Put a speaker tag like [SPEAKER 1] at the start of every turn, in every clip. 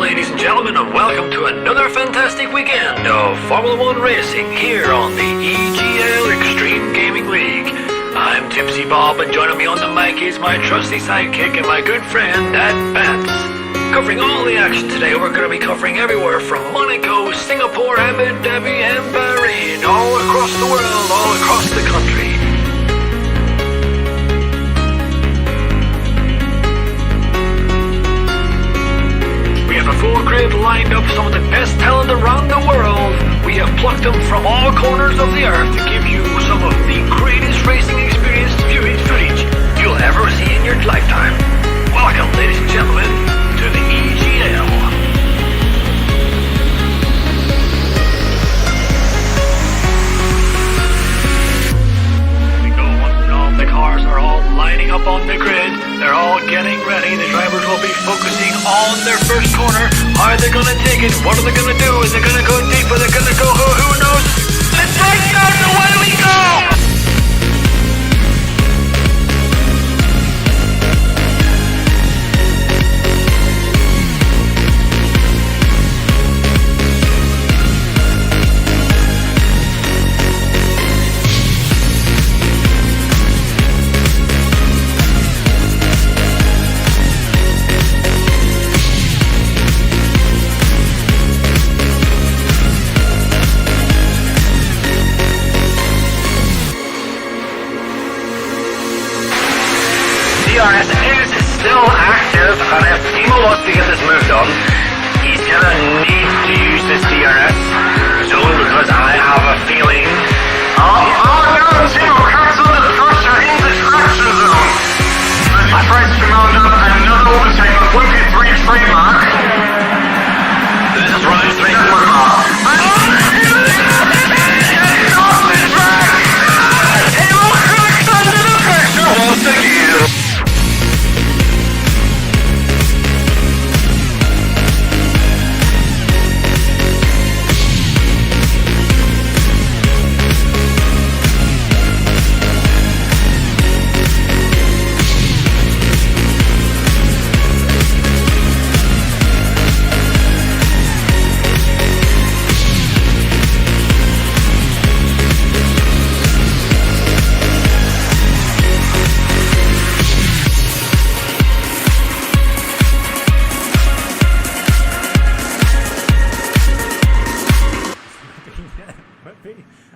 [SPEAKER 1] ladies and gentlemen, and welcome to another fantastic weekend of Formula 1 racing here on the EGL Extreme Gaming League. I'm Tipsy Bob, and joining me on the mic is my trusty sidekick and my good friend, Dad Bats. Covering all the action today, we're going to be covering everywhere from Monaco, Singapore, Abu Dhabi, and Bahrain, all across the world, all across the country. We have a full grid lined up, some of the best talent around the world. We have plucked them from all corners of the earth to give you some of the greatest racing experience footage you'll ever see in your lifetime. Welcome, ladies and gentlemen, to the EGL. We go once and all the cars are all lining up on the grid. They're all getting ready. The drivers will be focusing on their first corner. How are they going to take it? What are they going to do? Is it going to go deep? Are they going to go? Who knows? The takedown, away we go! DRS is still active, and if Timo wants to get this moved on, he's gonna need to use this DRS zone, because I have a feeling... Oh no, Timo, cancel the first, you're in distraction zone! I tried to mount up another overtake on 23 trademark. This is round 3. Timo cracks under the pressure once again!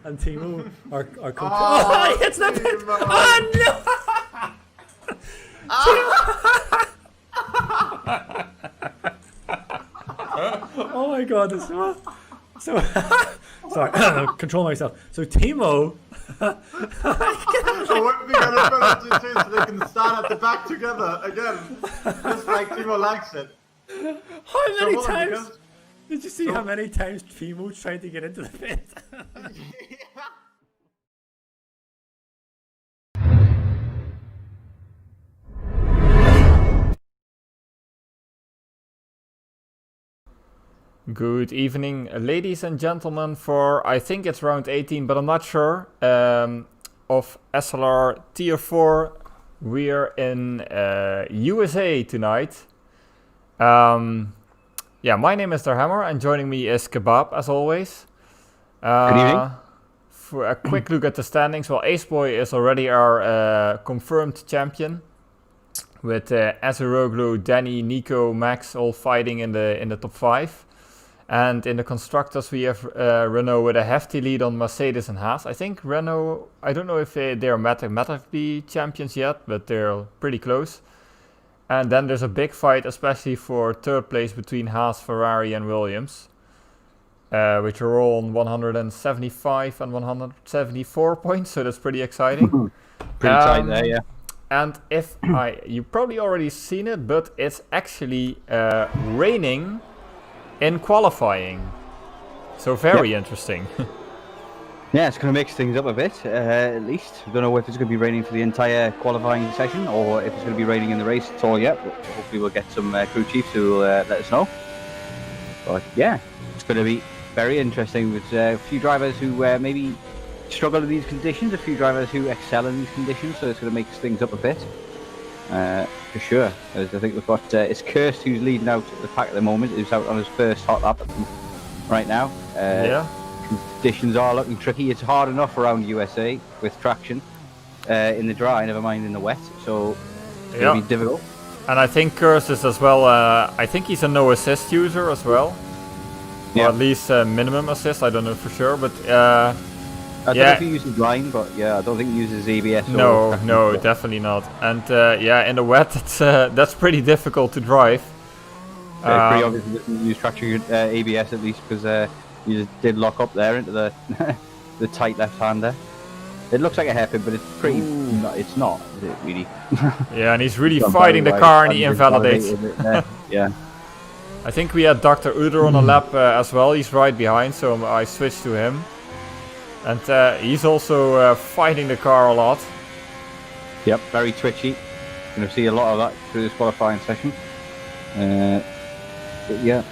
[SPEAKER 2] And Timo are oh, he hits the pit! Oh no! Oh my god, this so sorry, control myself. So Timo
[SPEAKER 3] So what are we gonna put it to so they can stand at the back together again? Just like Timo likes it.
[SPEAKER 2] how many times did you see how many times Timo tried to get into the pit? Good evening, ladies and gentlemen, for I think it's round 18, but I'm not sure, of SLR Tier 4. We're in USA tonight. Yeah, my name is Der Hammer, and joining me is Kebab, as always.
[SPEAKER 4] Good evening.
[SPEAKER 2] For a quick look at the standings, well, Aceboy is already our confirmed champion, with Azeroglu, Danny, Nico, Max all fighting in the top 5. And in the constructors, we have Renault with a hefty lead on Mercedes and Haas. I think Renault, I don't know if they're mathematically champions yet, but they're pretty close. And then there's a big fight, especially for third place, between Haas, Ferrari and Williams, which are all on 175 and 174 points, so that's pretty exciting.
[SPEAKER 4] Pretty tight there, yeah.
[SPEAKER 2] And you've probably already seen it, but it's actually raining in qualifying. So very interesting.
[SPEAKER 4] Yeah, it's going to mix things up a bit, at least. I don't know if it's going to be raining for the entire qualifying session or if it's going to be raining in the race at all yet. But hopefully we'll get some crew chiefs who will let us know. But yeah, it's going to be very interesting with a few drivers who maybe struggle in these conditions, a few drivers who excel in these conditions, so it's going to mix things up a bit. for sure. As I think we've got it's Kirst who's leading out at the pack at the moment. Who's out on his first hot lap right now. Conditions are looking tricky. It's hard enough around USA with traction in the dry, never mind in the wet. So it's going to be difficult.
[SPEAKER 2] And I think Kirst is as well. I think he's a no assist user as well. Or at least minimum assist. I don't know for sure, but.
[SPEAKER 4] I don't know if he uses line, but I don't think he uses ABS.
[SPEAKER 2] No, definitely not. And in the wet, that's pretty difficult to drive.
[SPEAKER 4] Pretty obviously doesn't use traction ABS at least because you just did lock up there into the the tight left-hander. It looks like a hairpin, but it's pretty. It's not, is it really?
[SPEAKER 2] Yeah, and he's really fighting the car, and he invalidates.
[SPEAKER 4] Yeah.
[SPEAKER 2] I think we had Dr. Uder on a lap as well. He's right behind, so I switched to him. And he's also fighting the car a lot.
[SPEAKER 4] Yep, very twitchy. Going to see a lot of that through this qualifying session. But yeah,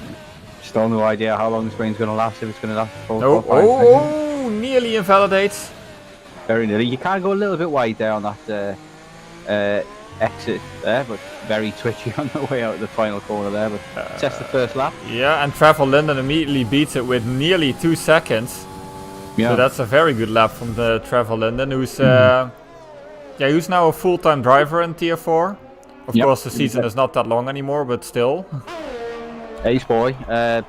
[SPEAKER 4] still no idea how long this rain's going to last, if it's going to last the full qualifying session.
[SPEAKER 2] Nearly invalidates.
[SPEAKER 4] Very nearly. You can go a little bit wide there on that exit there, but very twitchy on the way out of the final corner there. But that's the first lap.
[SPEAKER 2] Yeah, and Trevor Linden immediately beats it with nearly 2 seconds.
[SPEAKER 4] Yeah.
[SPEAKER 2] So that's a very good lap from the Trevor Linden, who's who's now a full-time driver in Tier 4. Of course, the season is not that long anymore, but still.
[SPEAKER 4] Ace boy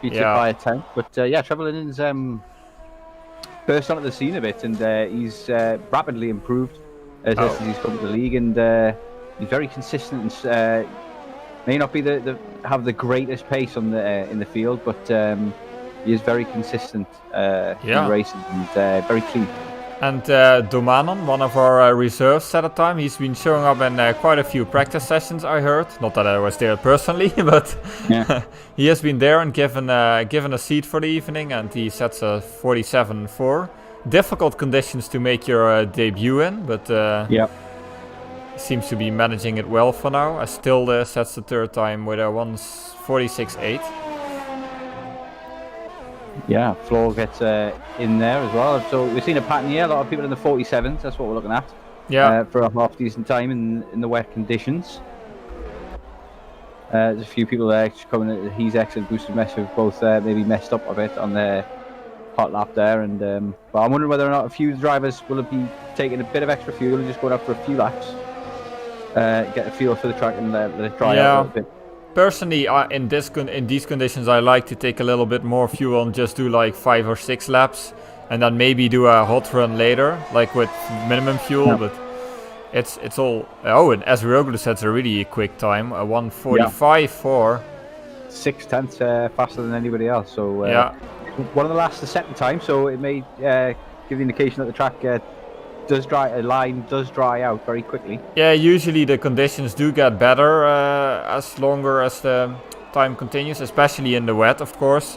[SPEAKER 4] beats it by a 10. But Trevor Linden's burst onto the scene a bit, and he's rapidly improved as he's come to the league, and he's very consistent. And may not be have the greatest pace on the in the field, but he is very consistent in racing and very clean.
[SPEAKER 2] And Domanon, one of our reserves at the time, he's been showing up in quite a few practice sessions, I heard. Not that I was there personally, but he has been there and given a seat for the evening, and he sets a 47.4. Difficult conditions to make your debut in, but seems to be managing it well for now. Still sets the third time with a 1:46.8.
[SPEAKER 4] Yeah, Floor gets in there as well. So we've seen a pattern here. A lot of people in the 47s. That's what we're looking at.
[SPEAKER 2] Yeah.
[SPEAKER 4] For a half decent time in the wet conditions. There's a few people there coming. He's excellent. Boosted Mess have both maybe messed up a bit on their hot lap there. And but I'm wondering whether or not a few drivers will be taking a bit of extra fuel and just going up for a few laps. Get a feel for the track and let it dry out a little bit.
[SPEAKER 2] Personally, in these conditions, I like to take a little bit more fuel and just do like 5 or 6 laps, and then maybe do a hot run later, like with minimum fuel. Yeah. But it's all. Oh, and Azeroglu sets a really quick time, a 1:45.4.
[SPEAKER 4] 0.6 faster than anybody else. So one of the last to set the time. So it may give the indication that the track does dry out very quickly. Yeah,
[SPEAKER 2] usually the conditions do get better as longer as the time continues, especially in the wet, of course.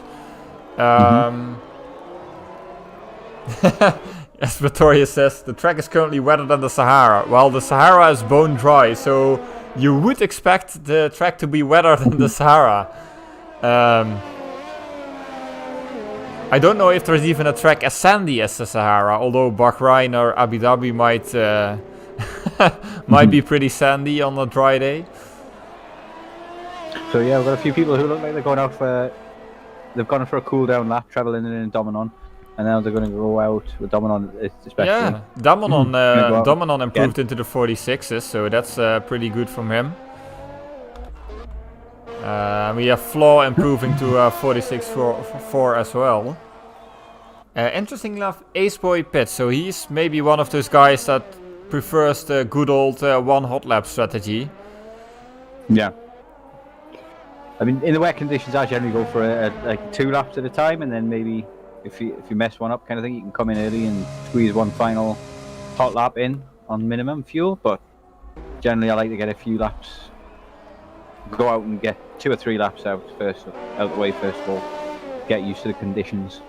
[SPEAKER 2] As Vittoria says, the track is currently wetter than the Sahara. Well, the Sahara is bone dry, so you would expect the track to be wetter than the Sahara. I don't know if there's even a track as sandy as the Sahara, although Bahrain or Abu Dhabi might be pretty sandy on a dry day.
[SPEAKER 4] So yeah, we've got a few people who look like they're going out they've gone for a cool down lap, traveling in Dominon, and now they're going to go out with Dominon especially.
[SPEAKER 2] Yeah, Dominon improved into the 46s, so that's pretty good from him. We have Flaw improving to 46.4 as well. Interesting enough, Ace Boy pits, so he's maybe one of those guys that prefers the good old one hot lap strategy.
[SPEAKER 4] Yeah. I mean, in the wet conditions, I generally go for like 2 laps at a time, and then maybe if you mess one up, kind of thing, you can come in early and squeeze one final hot lap in on minimum fuel. But generally, I like to get a few laps. Go out and get 2 or 3 laps out the way first of all. Get used to the conditions.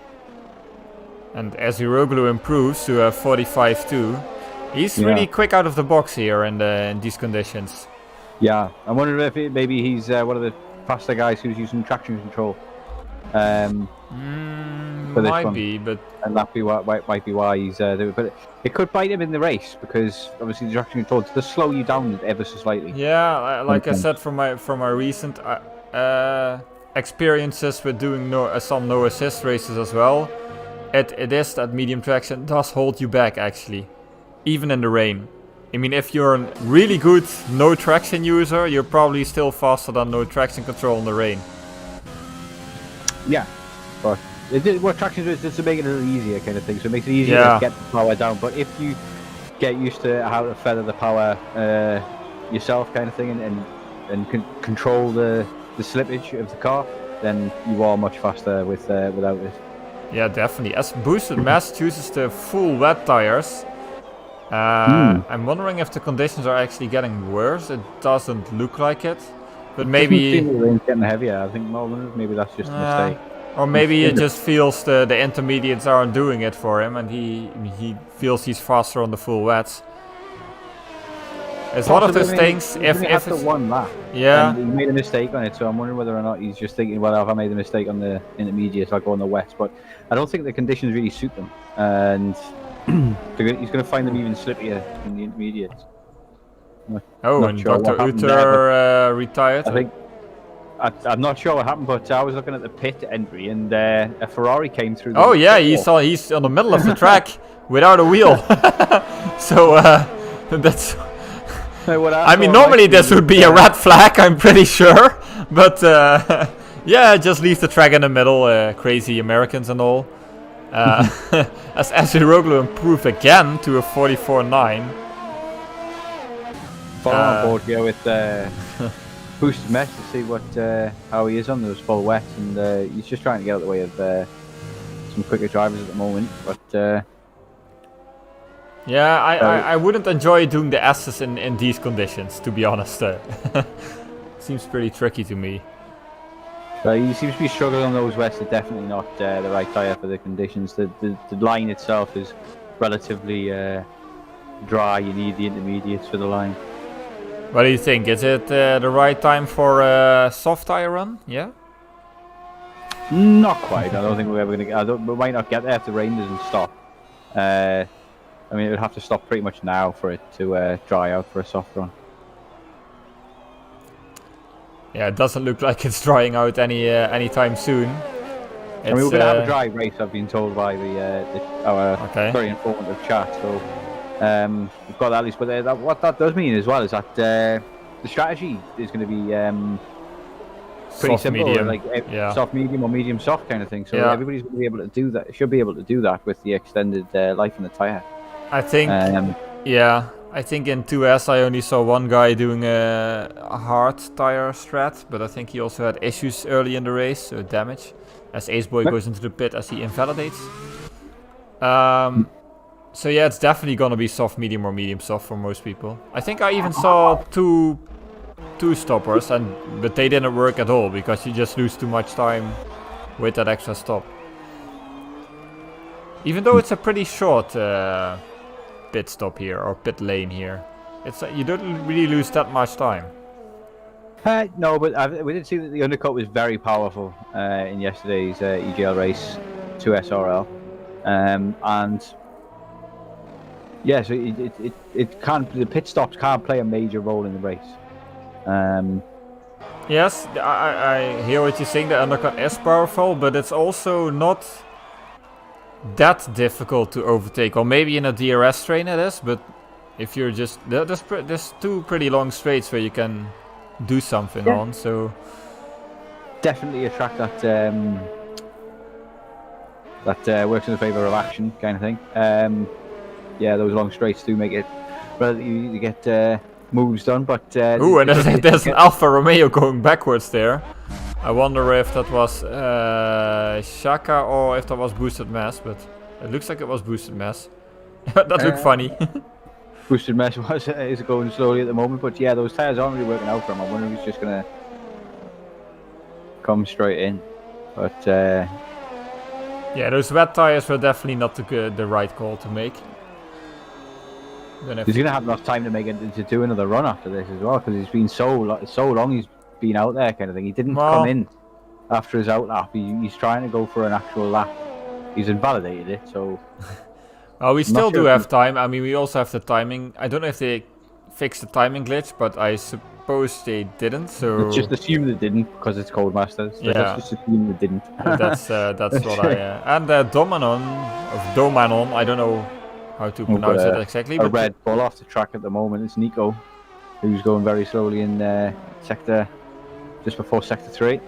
[SPEAKER 2] And as Azeroglu improves to 45.2, he's really quick out of the box here in these conditions.
[SPEAKER 4] Yeah, I'm wondering if maybe he's one of the faster guys who's using traction control For this
[SPEAKER 2] might
[SPEAKER 4] one.
[SPEAKER 2] be, but
[SPEAKER 4] And that might be why he's doing it. But it could bite him in the race because obviously the traction control does slow you down ever so slightly.
[SPEAKER 2] yeah, like I said from my recent experiences with doing some no assist races as well, it is that medium traction does hold you back actually, even in the rain. I mean, if you're a really good no traction user, you're probably still faster than no traction control in the rain.
[SPEAKER 4] Yeah, but what traction is just to make it a little easier kind of thing. So it makes it easier
[SPEAKER 2] Yeah.
[SPEAKER 4] to get the power down. But if you get used to how to feather the power yourself kind of thing and control the slippage of the car, then you are much faster without it.
[SPEAKER 2] Yeah, definitely. As Boosted Mass chooses the full wet tires, I'm wondering if the conditions are actually getting worse. It doesn't look like it, but maybe,
[SPEAKER 4] The rain's getting heavier. I think maybe that's just a mistake.
[SPEAKER 2] or maybe he just feels the intermediates aren't doing it for him, and he feels he's faster on the full wets. It's one of those things. If
[SPEAKER 4] after
[SPEAKER 2] it's,
[SPEAKER 4] one lap,
[SPEAKER 2] yeah.
[SPEAKER 4] and he made a mistake on it, so I'm wondering whether or not he's just thinking, well, if I made a mistake on the intermediates, I'll go on the wets. But I don't think the conditions really suit them, and he's going to find them even slippier in the intermediates.
[SPEAKER 2] Oh,
[SPEAKER 4] Not
[SPEAKER 2] and
[SPEAKER 4] sure
[SPEAKER 2] Dr.
[SPEAKER 4] what happened
[SPEAKER 2] Uter
[SPEAKER 4] there,
[SPEAKER 2] retired.
[SPEAKER 4] I think I'm not sure what happened, but I was looking at the pit entry, and a Ferrari came through.
[SPEAKER 2] Oh yeah, he's on the middle of the track without a wheel. So that's. I mean, normally this would be a red flag, I'm pretty sure. But yeah, just leave the track in the middle. Crazy Americans and all. As Aziroglu improved again to a 44.9.
[SPEAKER 4] Follow on board here with Boosted Mesh to see what how he is on those full wets, and he's just trying to get out of the way of some quicker drivers at the moment. But
[SPEAKER 2] yeah, I wouldn't enjoy doing the S's in these conditions, to be honest. Seems pretty tricky to me.
[SPEAKER 4] he seems to be struggling on those wets. They're definitely not the right tyre for the conditions. The line itself is relatively dry. You need the intermediates for the line.
[SPEAKER 2] What do you think? Is it the right time for a soft tyre run? Yeah?
[SPEAKER 4] Not quite. I don't think we're ever going to. We might not get there if the rain doesn't stop. I mean, it would have to stop pretty much now for it to dry out for a soft run.
[SPEAKER 2] Yeah, it doesn't look like it's drying out anytime soon.
[SPEAKER 4] I mean, we're going to have a dry race, I've been told by our very informative chat. So we've got that at least. But what that does mean as well is that the strategy is going to be pretty
[SPEAKER 2] soft,
[SPEAKER 4] simple,
[SPEAKER 2] medium.
[SPEAKER 4] like
[SPEAKER 2] Yeah.
[SPEAKER 4] soft, medium, or medium soft kind of thing. So
[SPEAKER 2] Yeah.
[SPEAKER 4] everybody's going to be able to do that. Should be able to do that with the extended life in the tire.
[SPEAKER 2] I think, yeah, I think in 2S I only saw one guy doing a hard tire strat, but I think he also had issues early in the race, so damage, as Aceboy goes into the pit as he invalidates. So yeah, it's definitely gonna be soft, medium, or medium soft for most people. I think I even saw two stoppers, but they didn't work at all because you just lose too much time with that extra stop. Even though it's a pretty short pit stop here, or pit lane here, it's you don't really lose that much time.
[SPEAKER 4] No, but we did see that the undercut was very powerful in yesterday's EGL race to SRL, and yeah, so it can't. The pit stops can't play a major role in the race.
[SPEAKER 2] Yes, I hear what you're saying. The undercut is powerful, but it's also not that difficult to overtake. Or maybe in a DRS train it is, but if you're just there's two pretty long straights where you can do something on. So
[SPEAKER 4] definitely a track that works in the favour of action, kind of thing. Yeah, those long straights do make it relatively easy to get moves done. But
[SPEAKER 2] ooh, and there's an Alfa Romeo going backwards there. I wonder if that was Shaka or if that was Boosted Mass, but it looks like it was Boosted Mass. That looked funny.
[SPEAKER 4] Boosted Mass is going slowly at the moment, but yeah, those tyres aren't really working out for him. I wonder if he's just gonna come straight in. But
[SPEAKER 2] yeah, those wet tyres were definitely not the right call to make.
[SPEAKER 4] He's gonna have enough time to make it to do another run after this as well, because he's been so long he's been out there, kind of thing. He didn't come in after his out lap. He's trying to go for an actual lap. He's invalidated it, so...
[SPEAKER 2] Well, we still
[SPEAKER 4] not
[SPEAKER 2] do
[SPEAKER 4] sure
[SPEAKER 2] have time. I mean, we also have the timing. I don't know if they fixed the timing glitch, but I suppose they didn't, so...
[SPEAKER 4] Let's just assume they didn't, because it's Codemasters. So
[SPEAKER 2] Yeah.
[SPEAKER 4] let's just assume they didn't.
[SPEAKER 2] That's what I... and Domanon, I don't know how to pronounce it exactly,
[SPEAKER 4] A
[SPEAKER 2] but...
[SPEAKER 4] Red Bull off the track at the moment. It's Nico, who's going very slowly in sector... just before sector 3.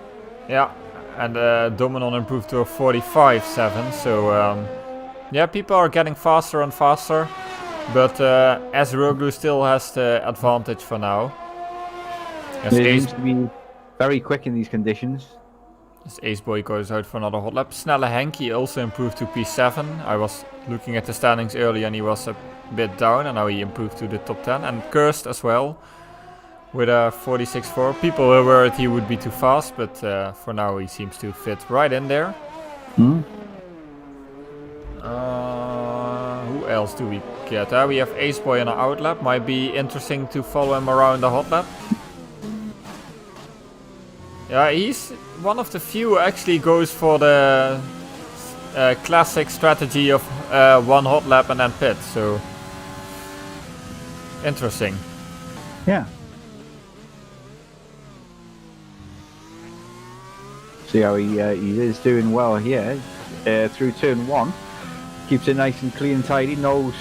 [SPEAKER 2] Yeah, and Domanon improved to a 45.7, so... yeah, people are getting faster and faster, but Azeroglu still has the advantage for now.
[SPEAKER 4] It seems to be very quick in these conditions.
[SPEAKER 2] As Aceboy goes out for another hot lap. Snelle Henky also improved to P7. I was looking at the standings earlier and he was a bit down, and now he improved to the top 10. And Cursed as well, with a 46.4. People were worried he would be too fast, but for now he seems to fit right in there. Who else do we get? We have Aceboy in an out lap. Might be interesting to follow him around the hot lap. Yeah, he's one of the few who actually goes for the classic strategy of one hot lap and then pit. So interesting.
[SPEAKER 4] Yeah. See how he is doing well here through turn 1. Keeps it nice and clean and tidy, no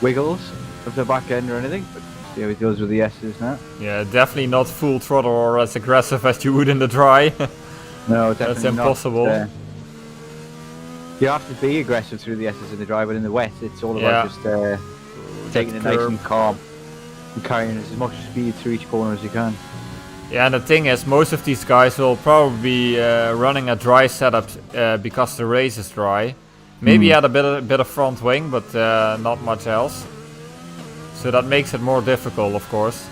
[SPEAKER 4] wiggles of the back end or anything. But see how he deals with the S's now.
[SPEAKER 2] Yeah, definitely not full throttle or as aggressive as you would in the dry.
[SPEAKER 4] No, definitely
[SPEAKER 2] That's impossible.
[SPEAKER 4] Not. You have to be aggressive through the S's in the dry, but in the wet, it's all about just taking it nice and calm and carrying as much speed through each corner as you can.
[SPEAKER 2] Yeah, and the thing is, most of these guys will probably be running a dry setup because the race is dry. Maybe add a bit of front wing, but not much else. So that makes it more difficult, of course.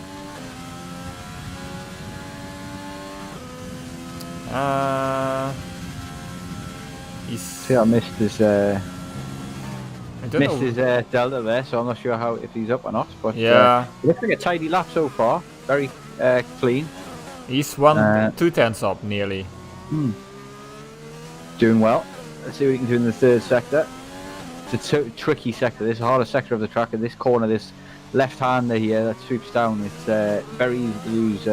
[SPEAKER 4] See, I missed his delta there, so I'm not sure if he's up or not. But
[SPEAKER 2] yeah,
[SPEAKER 4] looks like a tidy lap so far. Very clean.
[SPEAKER 2] He's 2/10 up nearly.
[SPEAKER 4] Doing well. Let's see what he can do in the third sector. It's a tricky sector. This is the hardest sector of the track. At this corner, this left-hander here that sweeps down, it's very easy to lose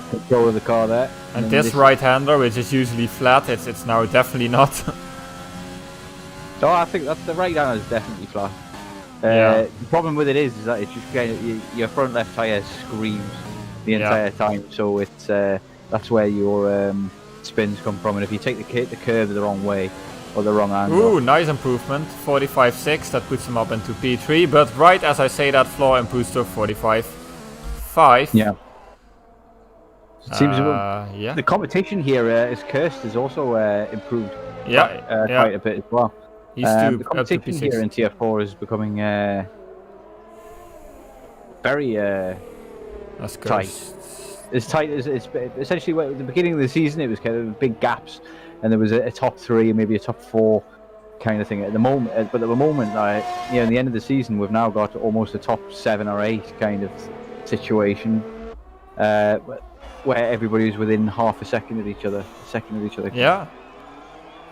[SPEAKER 4] control of the car there.
[SPEAKER 2] And this right-hander, which is usually flat, it's now definitely not.
[SPEAKER 4] So I think that the right-hander is definitely flat. The problem with it is that it's just kind of, your front left tyre screams the entire time. So it's that's where your spins come from. And if you take the curve the wrong way or the wrong angle.
[SPEAKER 2] Ooh, nice improvement. 45.6, that puts him up into P3. But right as I say that, Floor improves to 45.5.
[SPEAKER 4] Yeah. It seems the competition here is Cursed has also improved quite a bit as well.
[SPEAKER 2] He's
[SPEAKER 4] the competition here in Tier 4 is becoming very tight. As tight as it's essentially at the beginning of the season, it was kind of big gaps, and there was a top 3 and maybe a top 4 kind of thing at the moment. But at the moment, in the end of the season, we've now got almost a top 7 or 8 kind of situation, where everybody's within half a second of each other,
[SPEAKER 2] Yeah.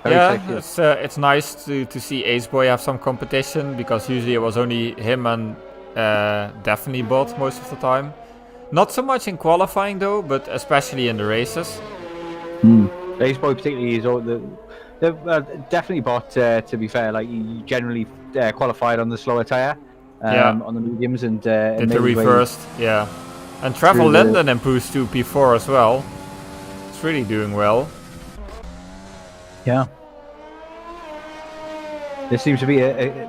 [SPEAKER 2] It's nice to see Aceboy have some competition, because usually it was only him and definitely Bot most of the time. Not so much in qualifying though, but especially in the races.
[SPEAKER 4] Aceboy particularly is definitely Bot. To be fair, like he generally qualified on the slower tyre, on the mediums, and
[SPEAKER 2] did the reversed, And Trevor Linden improves to P4 as well. It's really doing well.
[SPEAKER 4] Yeah. This seems to be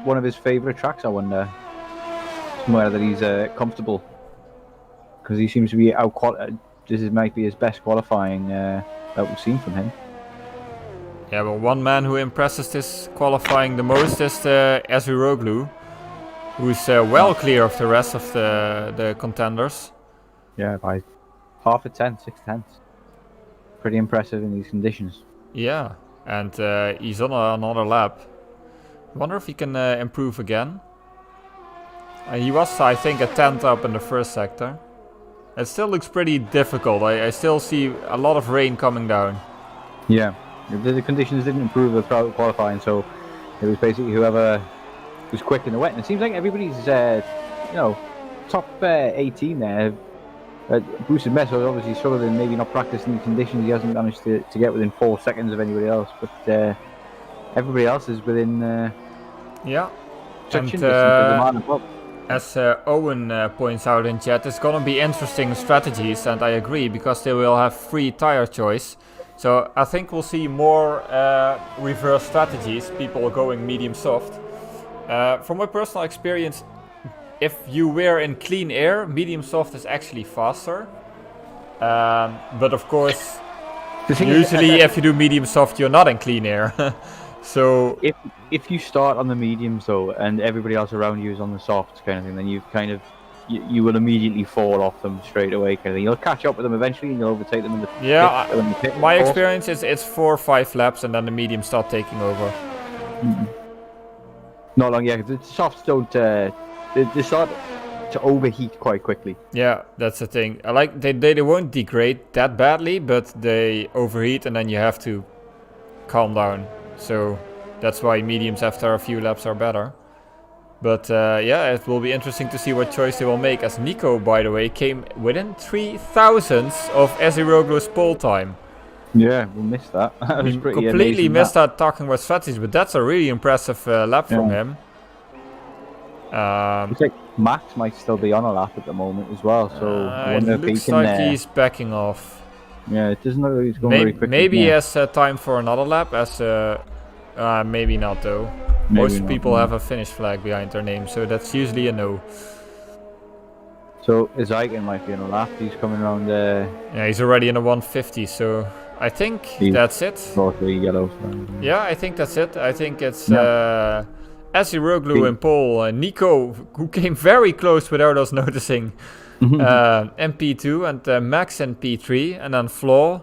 [SPEAKER 4] one of his favourite tracks, I wonder. Somewhere that he's comfortable. Because he seems to be this might be his best qualifying that we've seen from him.
[SPEAKER 2] Yeah, well, one man who impresses this qualifying the most is Azeroglu, who's well clear of the rest of the contenders.
[SPEAKER 4] Yeah, by half a tenth, 6 tenths. Pretty impressive in these conditions.
[SPEAKER 2] Yeah, and he's on another lap. Wonder if he can improve again. He was, I think, a 10th up in the first sector. It still looks pretty difficult. I still see a lot of rain coming down.
[SPEAKER 4] Yeah, the conditions didn't improve throughout qualifying, so it was basically whoever was quick in the wet. And it seems like everybody's, top 18 there. Boosted Mess was obviously struggling, maybe not practicing the conditions. He hasn't managed to get within 4 seconds of anybody else, but everybody else is within touching distance of the man above.
[SPEAKER 2] As Owen points out in chat, it's gonna be interesting strategies, and I agree, because they will have free tire choice. So I think we'll see more reverse strategies, people going medium soft. From my personal experience, if you were in clean air, medium soft is actually faster. But of course, usually if you do medium soft, you're not in clean air. So
[SPEAKER 4] if you start on the mediums though, and everybody else around you is on the softs kind of thing, then you will immediately fall off them straight away kind of thing. You'll catch up with them eventually, and you'll overtake them in the pit.
[SPEAKER 2] My experience is it's 4 or 5 laps, and then the mediums start taking over.
[SPEAKER 4] Not long, yeah. The softs don't. They start to overheat quite quickly.
[SPEAKER 2] Yeah, that's the thing. I like they won't degrade that badly, but they overheat, and then you have to calm down. So that's why mediums after a few laps are better. But it will be interesting to see what choice they will make, as Nico, by the way, came within 3,000ths of Eziroglu's pole time.
[SPEAKER 4] Yeah, we missed that. That was pretty
[SPEAKER 2] completely
[SPEAKER 4] amazing,
[SPEAKER 2] missed that talking about strategies, but that's a really impressive lap from him.
[SPEAKER 4] I think Max might still be on a lap at the moment as well, so I wonder
[SPEAKER 2] it
[SPEAKER 4] if
[SPEAKER 2] looks
[SPEAKER 4] he can,
[SPEAKER 2] like he's backing off.
[SPEAKER 4] Yeah, it doesn't look like he's going very quickly.
[SPEAKER 2] Maybe he has time for another lap, as maybe not though. Most people have a finish flag behind their name, so that's usually a no.
[SPEAKER 4] So Zygon might be on a lap. He's coming around.
[SPEAKER 2] Yeah, he's already in a 150, so I think that's it.
[SPEAKER 4] Yellow.
[SPEAKER 2] Yeah, I think that's it. I think it's Eziroglu in pole, Nico, who came very close without us noticing, in P2, and Max in P3, and then Flaw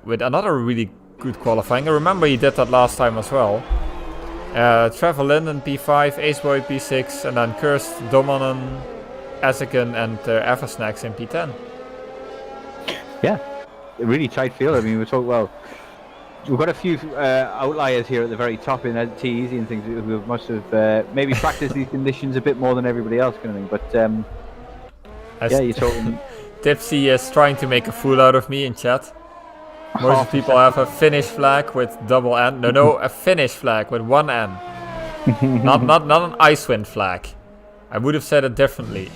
[SPEAKER 2] with another really good qualifying. I remember he did that last time as well. Trevor Linden P5, Aceboy P6, and then Kirst, Domanen, Essican, and Eversnacks in P10.
[SPEAKER 4] Yeah, a really tight field. I mean, we've got a few outliers here at the very top in T-Easy and things who must have maybe practiced these conditions a bit more than everybody else kind of thing. But you're talking.
[SPEAKER 2] Tipsy is trying to make a fool out of me in chat. Most people have a finish flag with double N. No, a finish flag with 1 N. not an Icewind flag. I would have said it differently.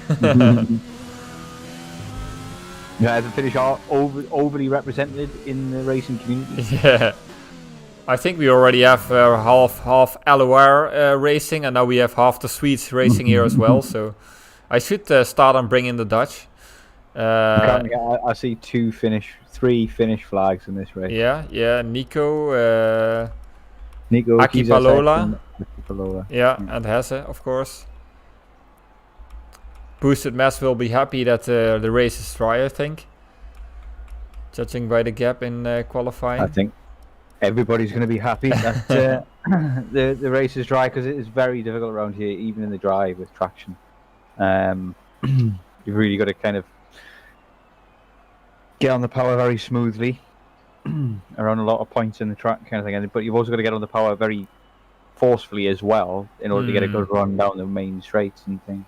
[SPEAKER 4] Yeah, the Finnish are overly represented in the racing community.
[SPEAKER 2] Yeah. I think we already have half LOR racing, and now we have half the Swedes racing here as well. So I should start on bringing the Dutch.
[SPEAKER 4] I see 3 Finnish flags in this race.
[SPEAKER 2] Yeah. Nico,
[SPEAKER 4] Aki
[SPEAKER 2] Palola.
[SPEAKER 4] Yeah,
[SPEAKER 2] and Hesse, of course. Boosted Mass will be happy that the race is dry, I think. Judging by the gap in qualifying.
[SPEAKER 4] I think everybody's going to be happy that the race is dry, because it is very difficult around here, even in the dry with traction. You've really got to kind of get on the power very smoothly around a lot of points in the track kind of thing. But you've also got to get on the power very forcefully as well in order to get a good run down the main straights and things.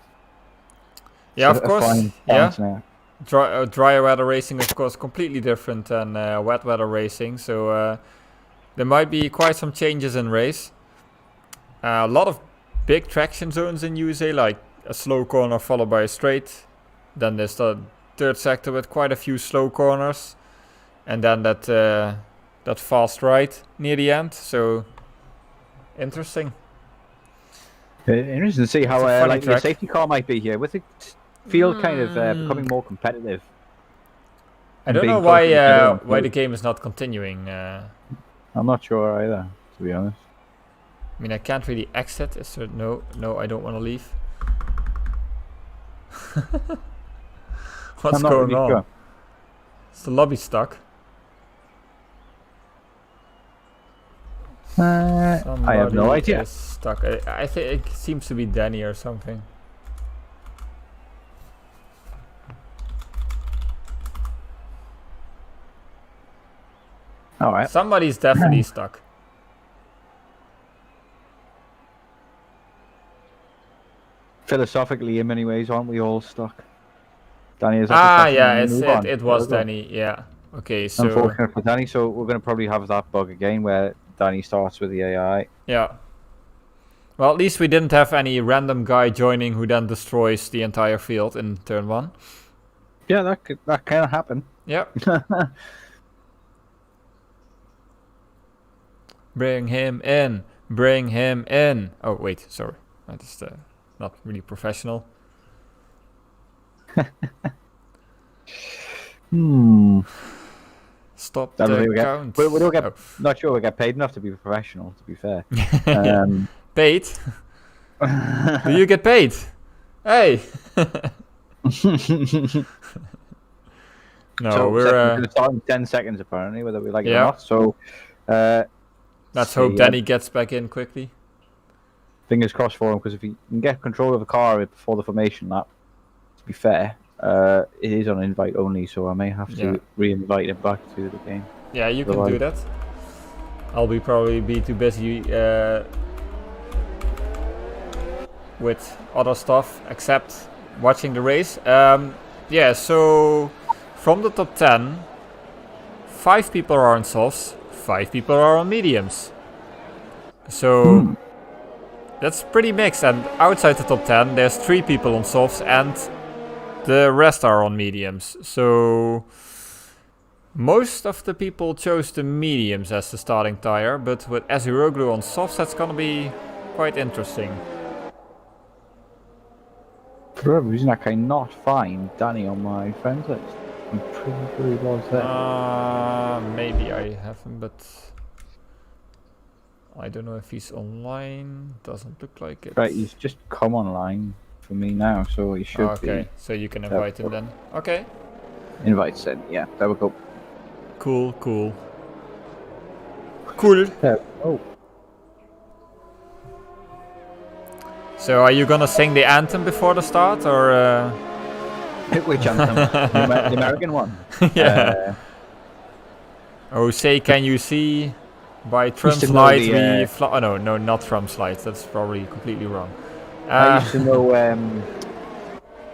[SPEAKER 2] Yeah, of course. Yeah. Dry weather racing, of course, completely different than wet weather racing. So there might be quite some changes in race. A lot of big traction zones in USA, like a slow corner followed by a straight. Then there's the third sector with quite a few slow corners, and then that fast right near the end. So interesting.
[SPEAKER 4] Interesting to see how the safety car might be here, with the field kind of becoming more competitive.
[SPEAKER 2] I don't know why the game is not continuing.
[SPEAKER 4] I'm not sure either, to be honest.
[SPEAKER 2] I mean, I can't really exit. Is there no, I don't want to leave. What's going really on? Sure. Is the lobby stuck?
[SPEAKER 4] I have no idea.
[SPEAKER 2] Is stuck. I think it seems to be Danny or something.
[SPEAKER 4] All right.
[SPEAKER 2] Somebody's definitely stuck.
[SPEAKER 4] Philosophically, in many ways, aren't we all stuck? Danny is.
[SPEAKER 2] Yeah, it was Danny. Yeah. Okay, so
[SPEAKER 4] Unfortunate for Danny, so we're going to probably have that bug again where Danny starts with the AI.
[SPEAKER 2] yeah. Well, at least we didn't have any random guy joining who then destroys the entire field in turn 1.
[SPEAKER 4] Yeah, that can happen.
[SPEAKER 2] Yep. Bring him in. Bring him in. Oh, wait, sorry. I just not really professional. Stop the count.
[SPEAKER 4] We don't get. Not sure we get paid enough to be professional. To be fair.
[SPEAKER 2] Paid? Do you get paid? Hey. No,
[SPEAKER 4] so
[SPEAKER 2] we're
[SPEAKER 4] going to start in 10 seconds apparently, whether we like it or not. So
[SPEAKER 2] let's hope Danny gets back in quickly.
[SPEAKER 4] Fingers crossed for him, because if he can get control of the car before the formation lap, to be fair, it is on invite only, so I may have to re-invite him back to the game.
[SPEAKER 2] Yeah, you can do that. I'll probably be too busy with other stuff except watching the race. Yeah, so from the top 10, 5 people are on softs, 5 people are on mediums. So that's pretty mixed, and outside the top 10 there's 3 people on softs and the rest are on mediums. So most of the people chose the mediums as the starting tire, but with Aziroglu on softs that's gonna be quite interesting.
[SPEAKER 4] For whatever reason, I cannot find Danny on my friends list. I'm pretty sure he was there.
[SPEAKER 2] Maybe I have him, but I don't know if he's online. Doesn't look like it.
[SPEAKER 4] Right, he's just come online for me now, so he should be.
[SPEAKER 2] Okay, so you can invite him then. Okay.
[SPEAKER 4] Invite sent, yeah, there we go.
[SPEAKER 2] Cool, cool. Cool.
[SPEAKER 4] Oh.
[SPEAKER 2] So are you gonna sing the anthem before the start, or?
[SPEAKER 4] Which anthem? The American one.
[SPEAKER 2] Yeah. Oh, say can you see? By Trump's light we fly. Oh no, not Trump's light. That's probably completely wrong.
[SPEAKER 4] I used to know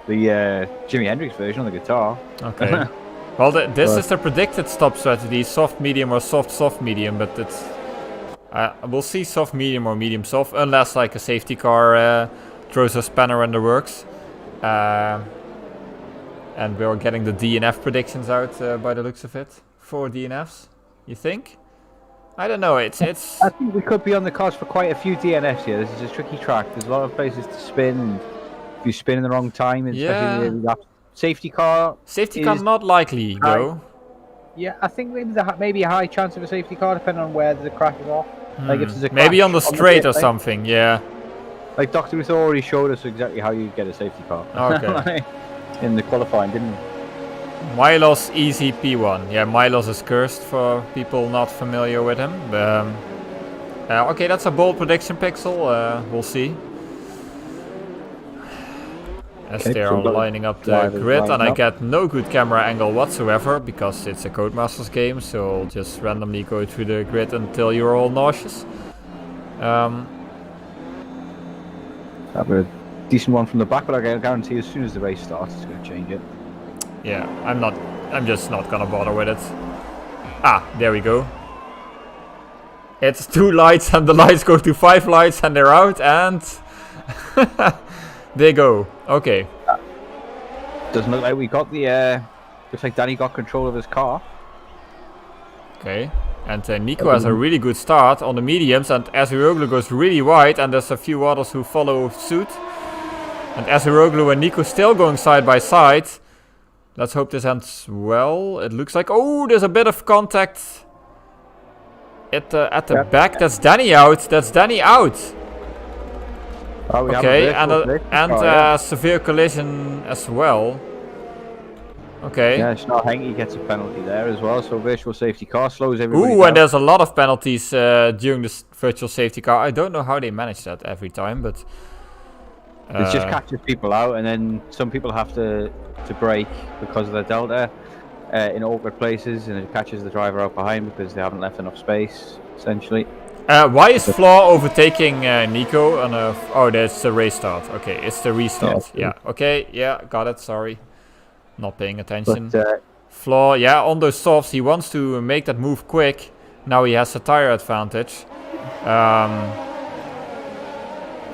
[SPEAKER 4] the Jimi Hendrix version on the guitar.
[SPEAKER 2] Okay. Well, this is the predicted stop strategy: soft, medium, or soft, soft, medium. But it's we'll see soft, medium, or medium, soft, unless like a safety car throws a spanner in the works. And we're getting the DNF predictions out by the looks of it. 4 DNFs, you think? I don't know. It's.
[SPEAKER 4] I think we could be on the cards for quite a few DNFs here. This is a tricky track. There's a lot of places to spin, and if you spin in the wrong time, especially the safety car.
[SPEAKER 2] Safety car not likely though.
[SPEAKER 4] Yeah, I think maybe a high chance of a safety car depending on where the crash is off. Like if there's a
[SPEAKER 2] maybe on the straight or something. Yeah.
[SPEAKER 4] Like Dr. Ruth already showed us exactly how you get a safety car.
[SPEAKER 2] Okay.
[SPEAKER 4] In the qualifying, didn't he?
[SPEAKER 2] Milos easy P1. Yeah, Milos is cursed for people not familiar with him. Okay, that's a bold prediction, Pixel. We'll see. As they are lining up the grid, and I get no good camera angle whatsoever because it's a Codemasters game, so I'll just randomly go through the grid until you're all nauseous.
[SPEAKER 4] Have a decent one from the back, but I guarantee as soon as the race starts, it's going to change it.
[SPEAKER 2] Yeah, I'm just not gonna bother with it. Ah, there we go. It's 2 lights and the lights go to 5 lights and they're out and they go. Okay.
[SPEAKER 4] Doesn't look like we got the looks like Danny got control of his car.
[SPEAKER 2] Okay. And Nico has a really good start on the mediums, and Aziroglu goes really wide, and there's a few others who follow suit. And Aziroglu and Nico still going side by side. Let's hope this ends well. It looks like... Oh, there's a bit of contact at the back. That's Danny out. That's Danny out.
[SPEAKER 4] Oh,
[SPEAKER 2] okay, and severe collision as well. Okay.
[SPEAKER 4] Yeah, Schnell Henke gets a penalty there as well. So virtual safety car slows everybody down.
[SPEAKER 2] And there's a lot of penalties during this virtual safety car. I don't know how they manage that every time, but...
[SPEAKER 4] it just catches people out, and then some people have to brake because of the delta. in awkward places, and it catches the driver out behind because they haven't left enough space, essentially.
[SPEAKER 2] Why is Flaw overtaking Nico on a... Oh, that's the race start. Okay, it's the restart. Yeah, okay, yeah, got it, sorry. Not paying attention.
[SPEAKER 4] But,
[SPEAKER 2] Flaw, yeah, on those softs, he wants to make that move quick. Now he has a tire advantage.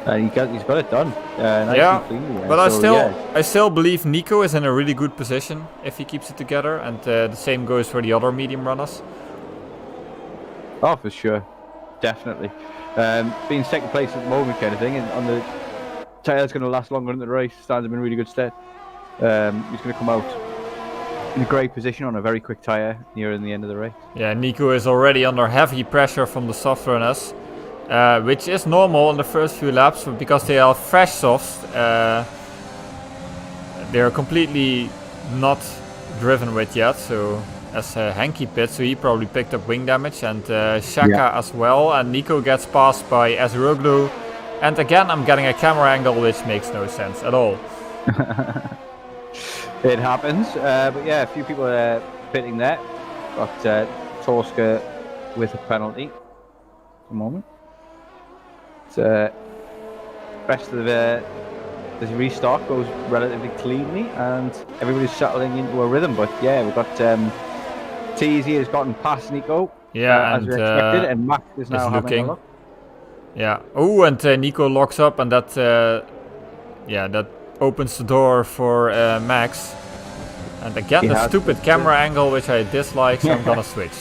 [SPEAKER 4] and he's got it done. Nice
[SPEAKER 2] Yeah,
[SPEAKER 4] and cleanly,
[SPEAKER 2] but
[SPEAKER 4] so,
[SPEAKER 2] I still believe Nico is in a really good position if he keeps it together, and the same goes for the other medium runners.
[SPEAKER 4] Oh, for sure. Definitely. Being second place at the moment kind of thing, and on the tyre's going to last longer in the race, stands him in really good stead. He's going to come out in a great position on a very quick tyre near the end of the race.
[SPEAKER 2] Yeah, Nico is already under heavy pressure from the soft runners, which is normal in the first few laps, but because they are fresh softs, they are completely not driven with yet, so as Henky pit, so he probably picked up wing damage, and Shaka as well, and Nico gets passed by Azeroglu, and again I'm getting a camera angle which makes no sense at all.
[SPEAKER 4] It happens, but yeah, a few people are pitting there. Got Torska with a penalty at the moment. Rest of the restart goes relatively cleanly, and everybody's settling into a rhythm. But yeah, we've got Teasy has gotten past Nico,
[SPEAKER 2] Yeah,
[SPEAKER 4] as we expected, and Max is now having
[SPEAKER 2] looking.
[SPEAKER 4] a look.
[SPEAKER 2] Yeah. Oh, and Nico locks up, and that that opens the door for Max. And again, the stupid camera angle, which I dislike, so I'm gonna switch.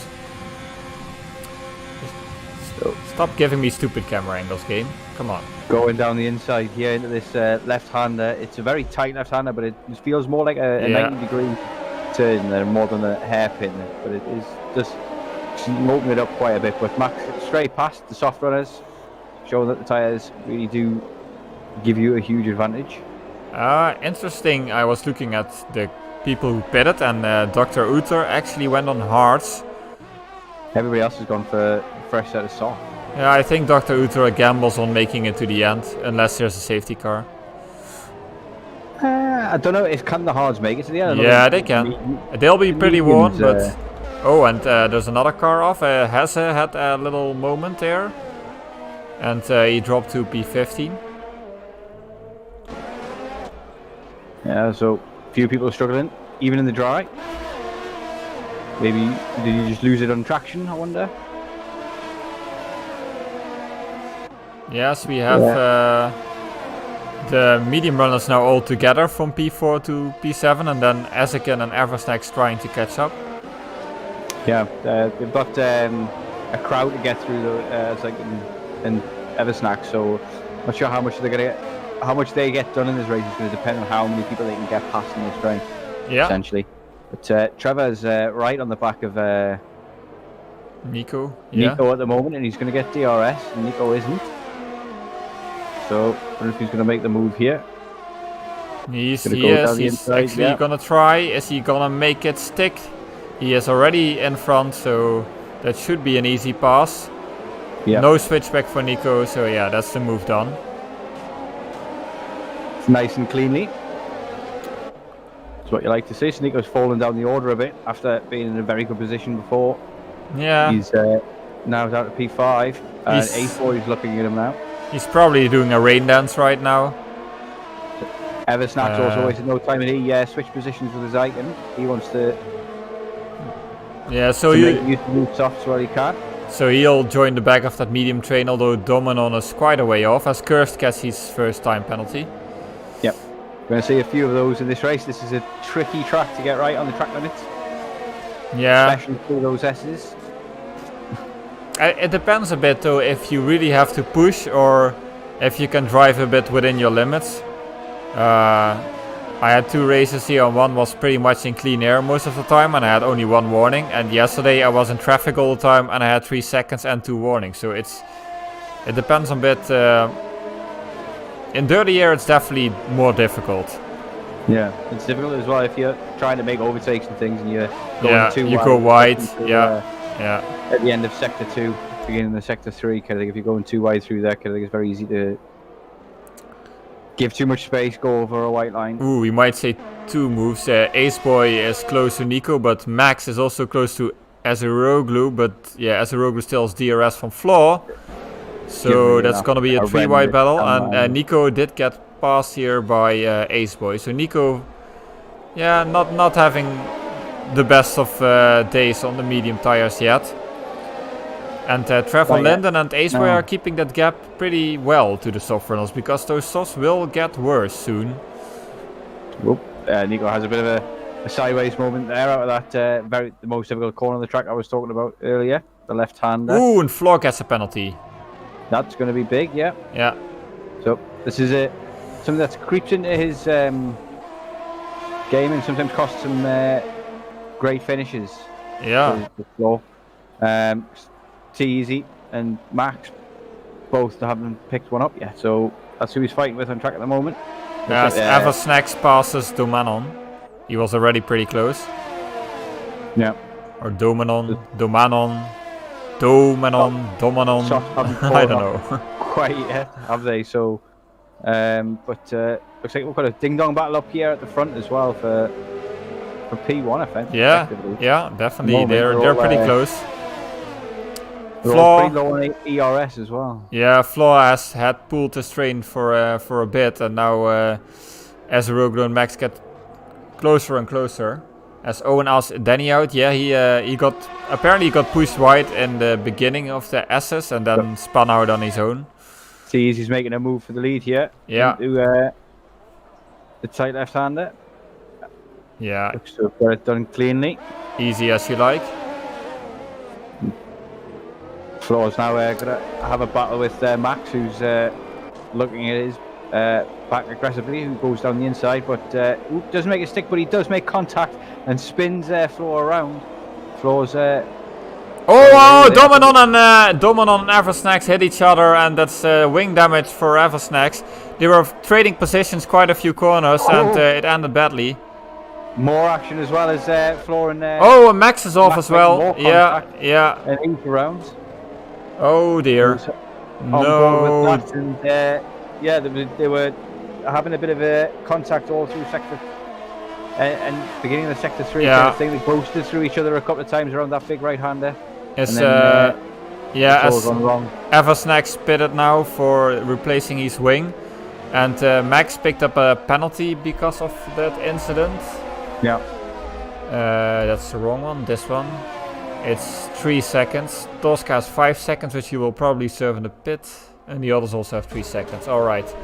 [SPEAKER 2] Stop giving me stupid camera angles, game. Come on.
[SPEAKER 4] Going down the inside here into this left-hander. It's a very tight left-hander, but it feels more like a 90-degree turn there more than a hairpin. But it is just opening it up quite a bit. But Max straight past the soft runners, showing that the tyres really do give you a huge advantage.
[SPEAKER 2] Interesting. I was looking at the people who pitted, and Dr. Uther actually went on hards.
[SPEAKER 4] Everybody else has gone for a fresh set of soft.
[SPEAKER 2] Yeah, I think Dr. Uther gambles on making it to the end, unless there's a safety car.
[SPEAKER 4] I don't know if can the hards make it to the end.
[SPEAKER 2] Yeah, they can. They'll be pretty worn, but... Oh, and there's another car off. Hesse had a little moment there. And he dropped to P15.
[SPEAKER 4] Yeah, so a few people are struggling, even in the dry. Maybe, did you just lose it on traction, I wonder?
[SPEAKER 2] Yes, we have the medium runners now all together from P4 to P7, and then Ezekin and Eversnack's trying to catch up.
[SPEAKER 4] Yeah, they've got a crowd to get through and Eversnack, so not sure how much they're gonna get, how much they get done in this race is going to depend on how many people they can get past in this train. Yeah, essentially. But Trevor's right on the back of
[SPEAKER 2] Nico.
[SPEAKER 4] Nico at the moment, and he's going to get DRS, and Nico isn't. So I don't know if he's going to make the move here.
[SPEAKER 2] He's actually going to try. Is he going to make it stick? He is already in front, so that should be an easy pass. Yep. No switchback for Nico, so yeah, that's the move done.
[SPEAKER 4] It's nice and cleanly. That's what you like to see. So Nico's fallen down the order a bit after being in a very good position before.
[SPEAKER 2] Yeah.
[SPEAKER 4] He's now down to P5, and A4 is looking at him now.
[SPEAKER 2] He's probably doing a rain dance right now.
[SPEAKER 4] Eversnack's also wasted no time, and he switched positions with his icon. He wants to.
[SPEAKER 2] Yeah, so
[SPEAKER 4] make move soft where he can.
[SPEAKER 2] So he'll join the back of that medium train, although Dominon is quite a way off, as Kirst gets his first time penalty.
[SPEAKER 4] Yep. We're going to see a few of those in this race. This is a tricky track to get right on the track limits.
[SPEAKER 2] Yeah.
[SPEAKER 4] Especially through those S's.
[SPEAKER 2] It depends a bit though, if you really have to push or if you can drive a bit within your limits. I had 2 races here, and one was pretty much in clean air most of the time, and I had only 1 warning. And yesterday I was in traffic all the time, and I had 3 seconds and 2 warnings. So it depends a bit. In dirty air, it's definitely more difficult.
[SPEAKER 4] Yeah, it's difficult as well if you're trying to make overtakes and things, and you're going too wide.
[SPEAKER 2] You go wide.
[SPEAKER 4] At the end of sector 2, beginning of sector 3, kind of thing. If you're going too wide through there, kind of thing, it's very easy to Give too much space, go over a white line.
[SPEAKER 2] Ooh, we might say 2 moves. Ace Boy is close to Nico, but Max is also close to Azeroglu. But yeah, Azeroglu still has DRS from Flaw. So that's gonna be a 3-wide battle. And Nico did get passed here by Ace Boy. So Nico, yeah, not having the best of days on the medium tires yet. And Trevor Linden and Ace Boy are keeping that gap pretty well to the soft runners, because those softs will get worse soon.
[SPEAKER 4] Whoop. Nico has a bit of a sideways moment there out of that the most difficult corner on the track I was talking about earlier, the left hander.
[SPEAKER 2] Ooh, and Flaw gets a penalty.
[SPEAKER 4] That's going to be big, yeah.
[SPEAKER 2] Yeah.
[SPEAKER 4] So this is something that creeps into his game and sometimes costs him great finishes.
[SPEAKER 2] Yeah.
[SPEAKER 4] Easy and Max both haven't picked one up yet, so that's who he's fighting with on track at the moment.
[SPEAKER 2] As Eversnacks passes Domanon, he was already pretty close.
[SPEAKER 4] Yeah.
[SPEAKER 2] Or Domanon. I don't know.
[SPEAKER 4] Quite yet, have they? So, but looks like we've got a ding-dong battle up here at the front as well for P1, I think.
[SPEAKER 2] Yeah, definitely. They're pretty close.
[SPEAKER 4] Flaw pretty low on ERS as well.
[SPEAKER 2] Yeah, Flaw had pulled his train for a bit, and now as Azeroglu and Max get closer and closer. As Owen asked Danny out, yeah, he got pushed wide in the beginning of the SS and then spun out on his own.
[SPEAKER 4] Sees he's making a move for the lead here.
[SPEAKER 2] Yeah.
[SPEAKER 4] Into the tight left-hander.
[SPEAKER 2] Yeah.
[SPEAKER 4] Looks to have got it done cleanly.
[SPEAKER 2] Easy as you like.
[SPEAKER 4] Flaw's now going to have a battle with Max, who's looking at his back aggressively, who goes down the inside, but doesn't make a stick, but he does make contact and spins Flaw around. Flaw's...
[SPEAKER 2] Domanon and Eversnacks hit each other, and that's wing damage for Eversnacks. They were trading positions quite a few corners, and it ended badly.
[SPEAKER 4] More action as well as Flaw and...
[SPEAKER 2] and Max is off as well. Yeah.
[SPEAKER 4] And 8 rounds.
[SPEAKER 2] Oh dear. No.
[SPEAKER 4] And, they were having a bit of a contact all through sector and beginning of the sector 3 kind of thing. They boasted through each other a couple of times around that big right hander.
[SPEAKER 2] As
[SPEAKER 4] wrong.
[SPEAKER 2] Eversnacks pitted now for replacing his wing, and Max picked up a penalty because of that incident.
[SPEAKER 4] Yeah.
[SPEAKER 2] That's the wrong one. This one. It's 3 seconds. Tosca has 5 seconds, which he will probably serve in the pit. And the others also have 3 seconds. Alright.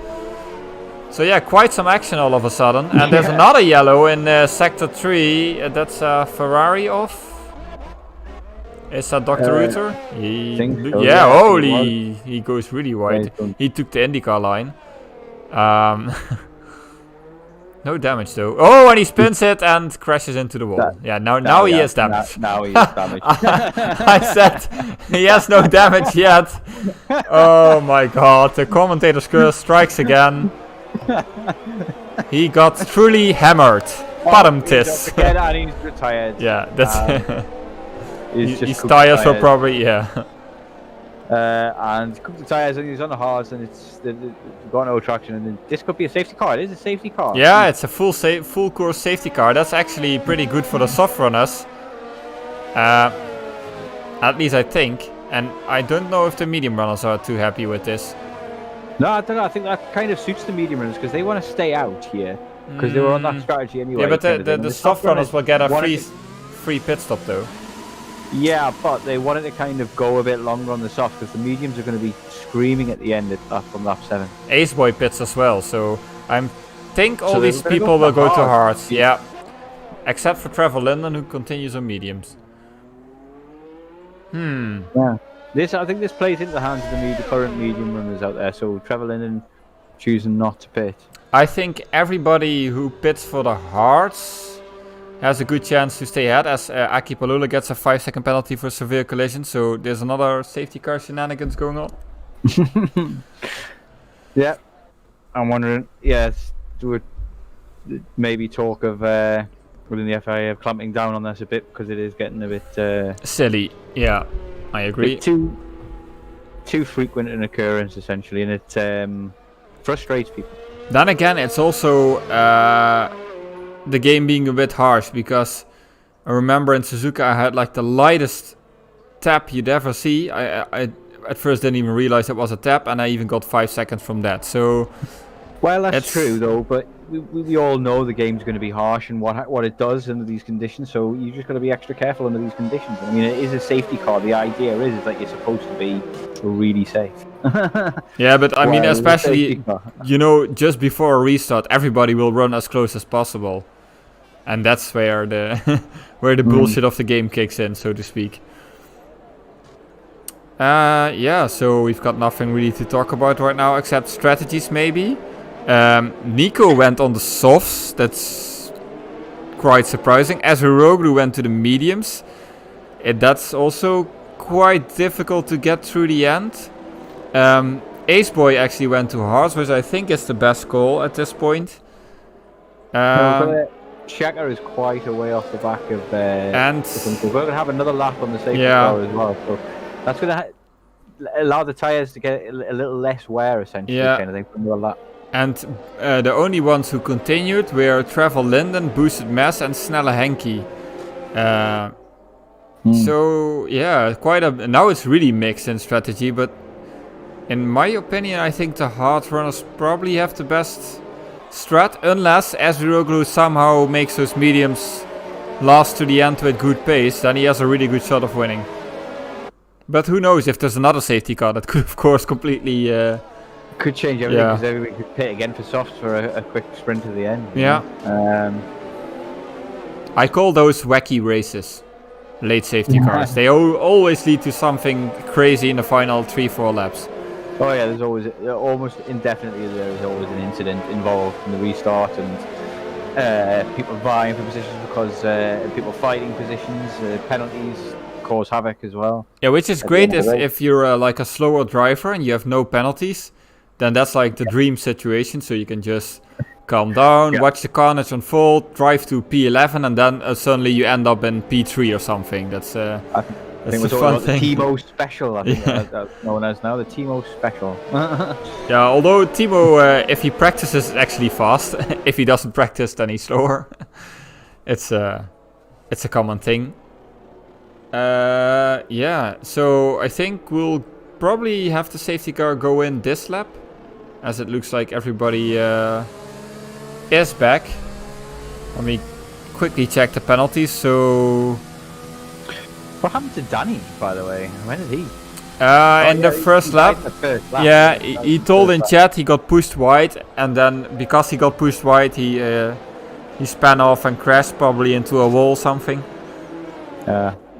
[SPEAKER 2] So yeah, quite some action all of a sudden. And there's another yellow in Sector 3. That's Ferrari off. Is that Dr. Reuter? He goes really wide. He took the IndyCar line. No damage though. Oh, and he spins it and crashes into the wall. Now he has damage.
[SPEAKER 4] Now he has damage.
[SPEAKER 2] I said he has no damage yet. Oh my god, the commentator's curse strikes again. He got truly hammered. Bottom-tis.
[SPEAKER 4] And he's retired.
[SPEAKER 2] Yeah, that's... his tires were probably,
[SPEAKER 4] and cooked the tyres and he's on the hards and they've got no traction, and then this could be a safety car. It is a safety car.
[SPEAKER 2] Yeah, it's a full course safety car. That's actually pretty good for the soft runners. At least I think. And I don't know if the medium runners are too happy with this.
[SPEAKER 4] No, I don't know. I think that kind of suits the medium runners because they want to stay out here. Because they were on that strategy anyway.
[SPEAKER 2] Yeah, but the soft runners will get a free pit stop though.
[SPEAKER 4] Yeah, but they wanted to kind of go a bit longer on the soft because the mediums are going to be screaming at the end from lap 7.
[SPEAKER 2] Ace Boy pits as well, so I think all these people will go to hards. Yeah, except for Trevor Linden, who continues on mediums.
[SPEAKER 4] Yeah, I think this plays into the hands of the current medium runners out there. So Trevor Linden choosing not to pit.
[SPEAKER 2] I think everybody who pits for the hards has a good chance to stay ahead, as Aki Palula gets a 5-second penalty for severe collision, so there's another safety car shenanigans going on.
[SPEAKER 4] Yeah, I'm wondering, there would maybe talk of within the FIA of clamping down on this a bit, because it is getting a bit...
[SPEAKER 2] silly, yeah, I agree.
[SPEAKER 4] Too frequent an occurrence, essentially, and it frustrates people.
[SPEAKER 2] Then again, it's also the game being a bit harsh, because I remember in Suzuka I had like the lightest tap you'd ever see. I at first didn't even realize it was a tap, and I even got 5 seconds from that. So,
[SPEAKER 4] well, that's true though, but we all know the game's going to be harsh and what it does under these conditions. So you just got to be extra careful under these conditions. I mean, it is a safety car. The idea is that you're supposed to be really safe.
[SPEAKER 2] Yeah, but I mean,
[SPEAKER 4] Well,
[SPEAKER 2] especially, you know, just before a restart, everybody will run as close as possible, and that's where the where the bullshit of the game kicks in, so to speak. Yeah, so we've got nothing really to talk about right now except strategies, maybe. Nico went on the softs. That's quite surprising. Azeroglu went to the mediums. That's also quite difficult to get through the end. Aceboy actually went to hards, which I think is the best call at this point.
[SPEAKER 4] Checker is quite a way off the back of
[SPEAKER 2] and
[SPEAKER 4] we're going to have another lap on the safety
[SPEAKER 2] Yeah.
[SPEAKER 4] car as well, so that's going to allow the tyres to get a little less wear, essentially,
[SPEAKER 2] Yeah.
[SPEAKER 4] kind of thing, from the lap.
[SPEAKER 2] And the only ones who continued were Trevor Linden, Boosted Mess, and Snelle Henke. So yeah, quite a. Now it's really mixed in strategy, but in my opinion, I think the hard runners probably have the best strat, unless Azeroglu somehow makes those mediums last to the end with good pace. Then he has a really good shot of winning. But who knows, if there's another safety car that could, of course, completely.
[SPEAKER 4] Could change everything,
[SPEAKER 2] Yeah.
[SPEAKER 4] because everybody could pit again for softs for a quick sprint to the end. you
[SPEAKER 2] Yeah.
[SPEAKER 4] know?
[SPEAKER 2] I call those wacky races. Late safety cars. They always lead to something crazy in the final 3-4 laps.
[SPEAKER 4] Oh yeah, there's always, almost indefinitely, there is always an incident involved in the restart, and people vying for positions because people fighting positions, penalties cause havoc as well.
[SPEAKER 2] Yeah, which is
[SPEAKER 4] At the
[SPEAKER 2] great
[SPEAKER 4] end of the race.
[SPEAKER 2] if you're like a slower driver and you have no penalties. Then that's like the dream situation, so you can just calm down,
[SPEAKER 4] Yeah.
[SPEAKER 2] watch the carnage unfold, drive to P11, and then suddenly you end up in P3 or something. That's
[SPEAKER 4] I
[SPEAKER 2] that's
[SPEAKER 4] think
[SPEAKER 2] the
[SPEAKER 4] we're talking
[SPEAKER 2] fun
[SPEAKER 4] about the
[SPEAKER 2] thing.
[SPEAKER 4] Timo Special, I think
[SPEAKER 2] Yeah.
[SPEAKER 4] that's known as now, the Timo Special.
[SPEAKER 2] Yeah, although Timo, if he practices, is actually fast. If he doesn't practice, then he's slower. It's a common thing. Yeah, so I think we'll probably have the safety car go in this lap, as it looks like everybody is back. Let me quickly check the penalties. So
[SPEAKER 4] What happened to Danny, by the way? When did he?
[SPEAKER 2] in the first lap, yeah, he told in chat he got pushed wide, and then because he got pushed wide, he span off and crashed probably into a wall or something.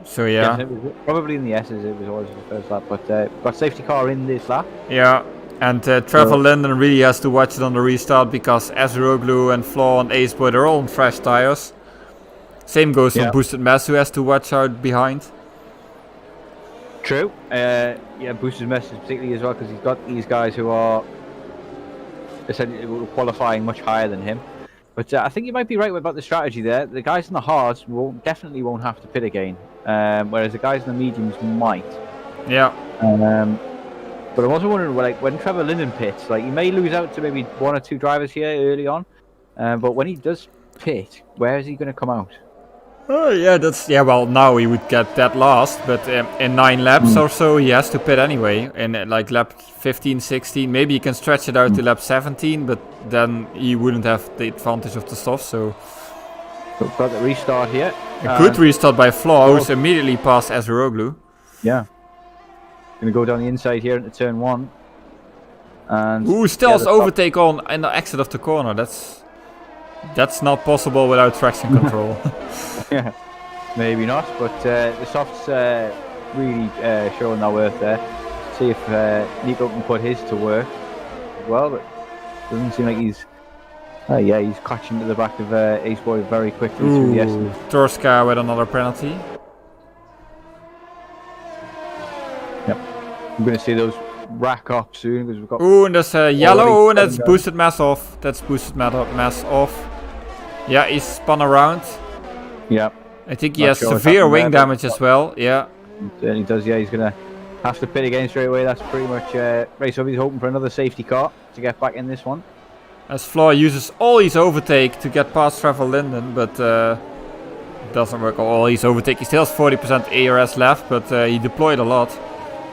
[SPEAKER 2] So yeah,
[SPEAKER 4] It was probably in the S's, it was always the first lap, but got safety car in this lap.
[SPEAKER 2] yeah. And Trevor Linden really has to watch it on the restart, because Azeroglu and Flaw and Aceboy, they're all on fresh tires. Same goes for Boosted Mess, who has to watch out behind.
[SPEAKER 4] True. Yeah, Boost's message particularly as well, because he's got these guys who are essentially qualifying much higher than him. But I think you might be right about the strategy there. The guys in the hards definitely won't have to pit again, whereas the guys in the mediums might.
[SPEAKER 2] Yeah.
[SPEAKER 4] But I'm also wondering, like, when Trevor Linden pits, like, he may lose out to maybe 1 or 2 drivers here early on, but when he does pit, where is he going to come out?
[SPEAKER 2] Oh yeah, well now he would get that last, but in 9 laps or so he has to pit anyway. In like lap 15, 16, maybe he can stretch it out to lap 17, but then he wouldn't have the advantage of the stuff. So
[SPEAKER 4] We've got the restart here.
[SPEAKER 2] a good restart by Flaw, who's immediately past Azeroglu.
[SPEAKER 4] Yeah. Gonna go down the inside here into turn 1. And
[SPEAKER 2] Ooh, still has overtake on in the exit of the corner. That's not possible without traction control.
[SPEAKER 4] Yeah, maybe not, but the softs really showing their worth there. See if Nico can put his to work as well, but doesn't seem like he's... yeah, he's catching to the back of Aceboy very quickly through the
[SPEAKER 2] Ooh, Torska with another penalty.
[SPEAKER 4] Yep. I'm going to see those rack up soon, because we've got...
[SPEAKER 2] Ooh, and there's a yellow, and that's
[SPEAKER 4] seven
[SPEAKER 2] Boosted Mass off. That's Boosted Mass off. Yeah, he's spun around.
[SPEAKER 4] Yeah.
[SPEAKER 2] I think he
[SPEAKER 4] Not
[SPEAKER 2] has
[SPEAKER 4] sure what's
[SPEAKER 2] severe
[SPEAKER 4] happened
[SPEAKER 2] wing
[SPEAKER 4] there,
[SPEAKER 2] damage as well. Yeah.
[SPEAKER 4] Certainly does, yeah. He's going to have to pit again straight away. That's pretty much... right, so he's hoping for another safety car to get back in this one.
[SPEAKER 2] As Flaw uses all his overtake to get past Trevor Linden, but doesn't work all his overtake. He still has 40% ARS left, but he deployed a lot.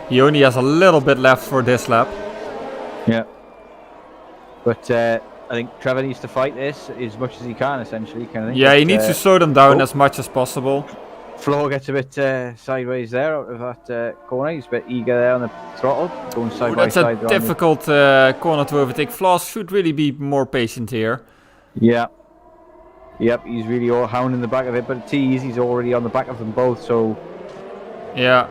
[SPEAKER 2] He only has a little bit left for this lap.
[SPEAKER 4] Yeah. But I think Trevor needs to fight this as much as he can, essentially. Kind of thing.
[SPEAKER 2] Yeah,
[SPEAKER 4] but,
[SPEAKER 2] he needs to slow them down as much as possible.
[SPEAKER 4] Flo gets a bit sideways there out of that corner. He's a bit eager there on the throttle, going side by side.
[SPEAKER 2] That's a difficult corner to overtake. Flaw should really be more patient here.
[SPEAKER 4] Yeah. Yep, he's really all hounding the back of it, but T-Easy's already on the back of them both, so...
[SPEAKER 2] Yeah.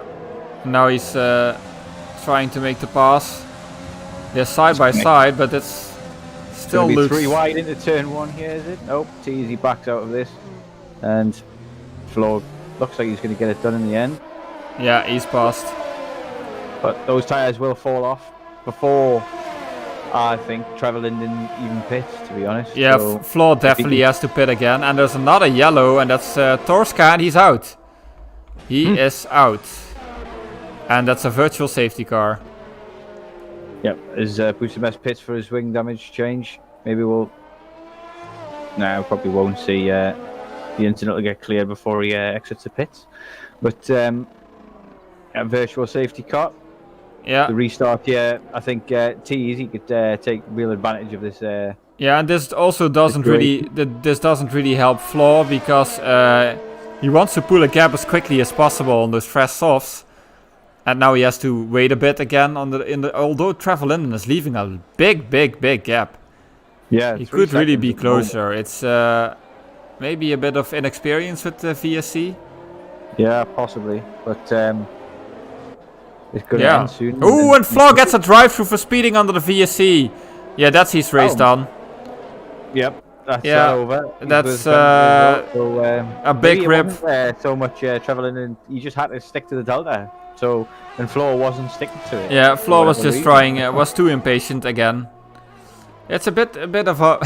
[SPEAKER 2] Now he's trying to make the pass. They're side by side, but it's still looks...
[SPEAKER 4] 3 wide into turn 1 here, is it? Nope, T-Easy backs out of this. And Flo looks like he's going to get it done in the end.
[SPEAKER 2] Yeah, he's passed.
[SPEAKER 4] But those tyres will fall off before, I think, Trevor Linden even pits, to be honest.
[SPEAKER 2] Yeah,
[SPEAKER 4] so
[SPEAKER 2] Flaw definitely has to pit again. And there's another yellow, and that's Torska, and he's out. He is out. And that's a virtual safety car.
[SPEAKER 4] Yep, as Boostermess pits for his wing damage change. Maybe we'll... No, probably won't see the incident will get cleared before he exits the pits. But a virtual safety car.
[SPEAKER 2] Yeah.
[SPEAKER 4] The restart here, I think T-Easy could take real advantage of this.
[SPEAKER 2] Yeah, and this also doesn't really help Flaw because he wants to pull a gap as quickly as possible on those fresh softs. And now he has to wait a bit again on although Trevor Linden is leaving a big gap.
[SPEAKER 4] Yeah,
[SPEAKER 2] he could really be closer. It's maybe a bit of inexperience with the VSC.
[SPEAKER 4] Yeah, possibly, but it's gonna end soon.
[SPEAKER 2] Oh, and Flaw gets a drive-through for speeding under the VSC. Yeah, that's his race done.
[SPEAKER 4] Yep, that's over.
[SPEAKER 2] That's a big rip.
[SPEAKER 4] So much Trevor Linden, he just had to stick to the Delta. So, and Flaw wasn't sticking to it.
[SPEAKER 2] Yeah, Flaw was just trying, was too impatient again. It's a bit of a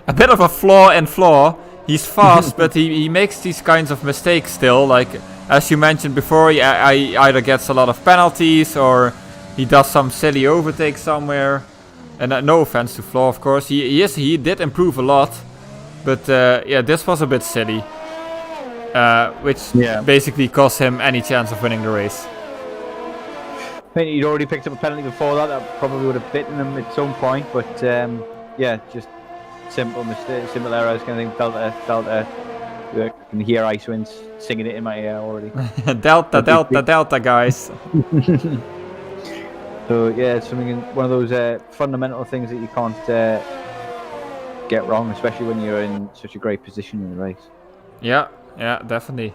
[SPEAKER 2] a bit of a flaw in Flaw. He's fast, but he makes these kinds of mistakes still. Like as you mentioned before, he either gets a lot of penalties or he does some silly overtake somewhere. And no offense to Flaw, of course, he did improve a lot, but yeah, this was a bit silly, which basically cost him any chance of winning the race.
[SPEAKER 4] I mean, he'd already picked up a penalty before that. That probably would have bitten him at some point, but yeah, just simple mistakes, simple errors, kind of thing. Delta. I can hear Icewind singing it in my ear already.
[SPEAKER 2] Delta, guys.
[SPEAKER 4] So yeah, it's one of those fundamental things that you can't get wrong, especially when you're in such a great position in the race.
[SPEAKER 2] Yeah, definitely.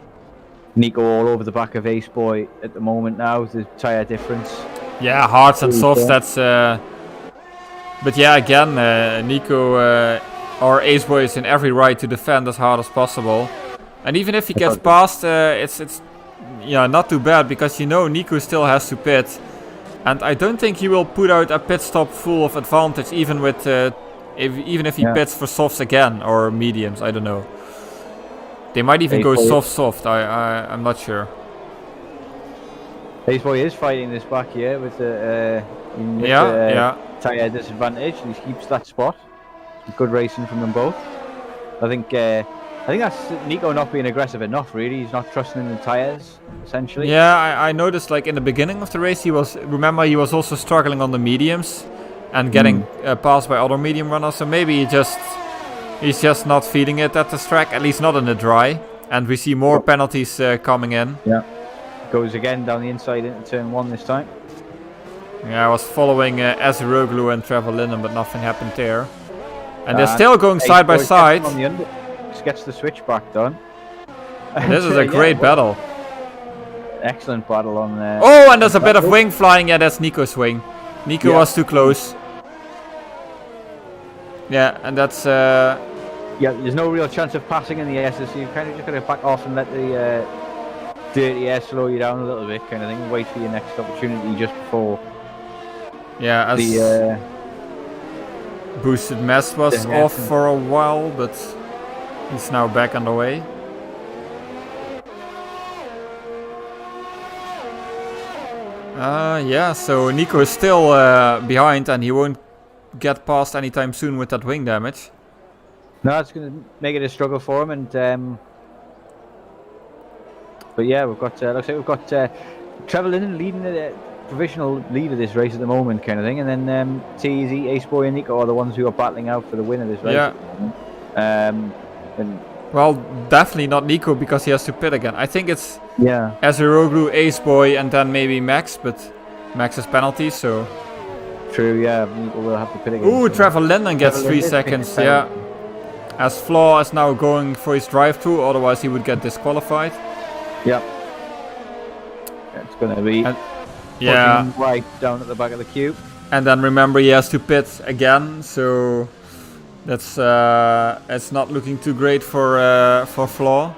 [SPEAKER 4] Nico all over the back of Ace Boy at the moment now, the tyre difference. Yeah,
[SPEAKER 2] hards and softs, that's... But yeah, again, Nico or Ace Boy is in every right to defend as hard as possible. And even if he gets past, it's not too bad, because Nico still has to pit. And I don't think he will put out a pit stop full of advantage, even with even if he pits for softs again, or mediums, I don't know. They might even go soft. I'm not sure.
[SPEAKER 4] Ace Boy is fighting this back here with the tyre disadvantage. He keeps that spot. Good racing from them both. I think that's Nico not being aggressive enough. Really, he's not trusting in the tyres. Essentially.
[SPEAKER 2] Yeah, I noticed like in the beginning of the race he was also struggling on the mediums and getting passed by other medium runners. So maybe he's just not feeling it at this track, at least not in the dry. And we see more penalties coming in.
[SPEAKER 4] Yeah. Goes again down the inside into turn 1 this time.
[SPEAKER 2] Yeah, I was following Azeroglu and Trevor Linden, but nothing happened there. And they're still going side by side.
[SPEAKER 4] Gets the switchback done.
[SPEAKER 2] This is a great battle.
[SPEAKER 4] Excellent battle on there.
[SPEAKER 2] Oh, and there's a bit of wing flying. Yeah, that's Nico's wing. Nico was too close. Yeah, and that's...
[SPEAKER 4] Yeah, there's no real chance of passing in the air, so you kind of just got to back off and let the dirty air slow you down a little bit, kind of thing. Wait for your next opportunity just before.
[SPEAKER 2] Yeah, as the boosted mess was off for a while, but he's now back on the way. Yeah, so Nico is still behind, and he won't get past anytime soon with that wing damage.
[SPEAKER 4] No, it's going to make it a struggle for him, and but yeah, we've got looks like we've got Trevor Linden leading the provisional lead of this race at the moment, kind of thing, and then TZ, Ace Boy, and Nico are the ones who are battling out for the win of this race.
[SPEAKER 2] Yeah. Well, definitely not Nico because he has to pit again. I think it's Azeroglu, Ace Boy, and then maybe Max, but Max has penalties, so.
[SPEAKER 4] True, yeah. Nico will have to pit again.
[SPEAKER 2] Ooh, Trevor Linden gets 3 seconds, yeah. As Flaw is now going for his drive-through, otherwise he would get disqualified.
[SPEAKER 4] Yep. It's going to be right down at the back of the queue.
[SPEAKER 2] And then remember he has to pit again, so that's it's not looking too great for Flaw.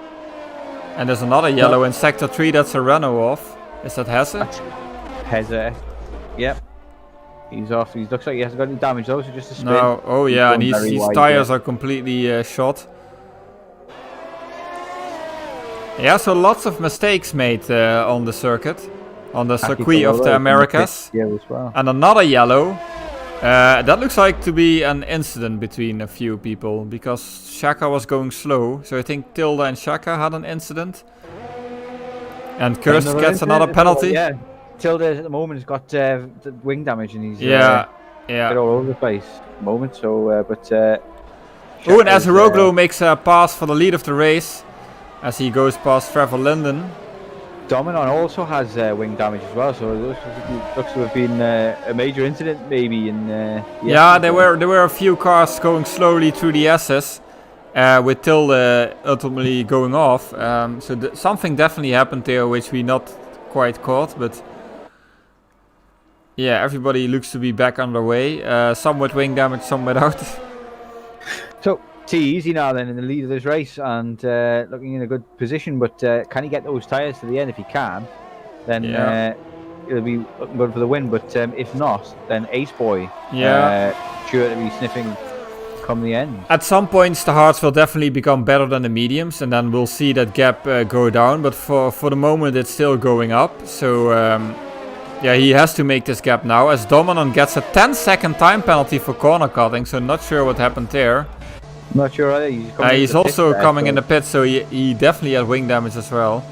[SPEAKER 2] And there's another yellow in sector 3. That's a Renault off. Is that Hesse?
[SPEAKER 4] Hesse. Yep. He's off. He looks like he hasn't got any damage though, so just a spin.
[SPEAKER 2] No. Oh yeah, and his tires are completely shot. Yeah, so lots of mistakes made on the circuit, on the circuit of the Americas.
[SPEAKER 4] Yeah, as well.
[SPEAKER 2] And another yellow. That looks like to be an incident between a few people because Shaka was going slow. So I think Tilda and Shaka had an incident. And Kirst gets another penalty.
[SPEAKER 4] Yeah, Tilda at the moment has got the wing damage and he's
[SPEAKER 2] yeah.
[SPEAKER 4] all over the place at the moment. So,
[SPEAKER 2] oh, and Azeroglu makes a pass for the lead of the race as he goes past Trevor Linden.
[SPEAKER 4] Dominon also has wing damage as well, so it looks to have been a major incident maybe.
[SPEAKER 2] Yeah, there were a few cars going slowly through the S's, with Tilde ultimately going off. So something definitely happened there, which we not quite caught. But yeah, everybody looks to be back underway. Some with wing damage, some without.
[SPEAKER 4] So Easy now then in the lead of this race and looking in a good position, but can he get those tyres to the end? If he can, then it'll be looking good for the win, but if not, then Ace Boy sure to be sniffing come the end.
[SPEAKER 2] At some points the hards will definitely become better than the mediums, and then we'll see that gap go down, but for the moment it's still going up, so yeah, he has to make this gap now, as Dominon gets a 10-second time penalty for corner cutting, so not sure what happened there.
[SPEAKER 4] Not sure either.
[SPEAKER 2] He's also coming in the pit, so he definitely had wing damage as well.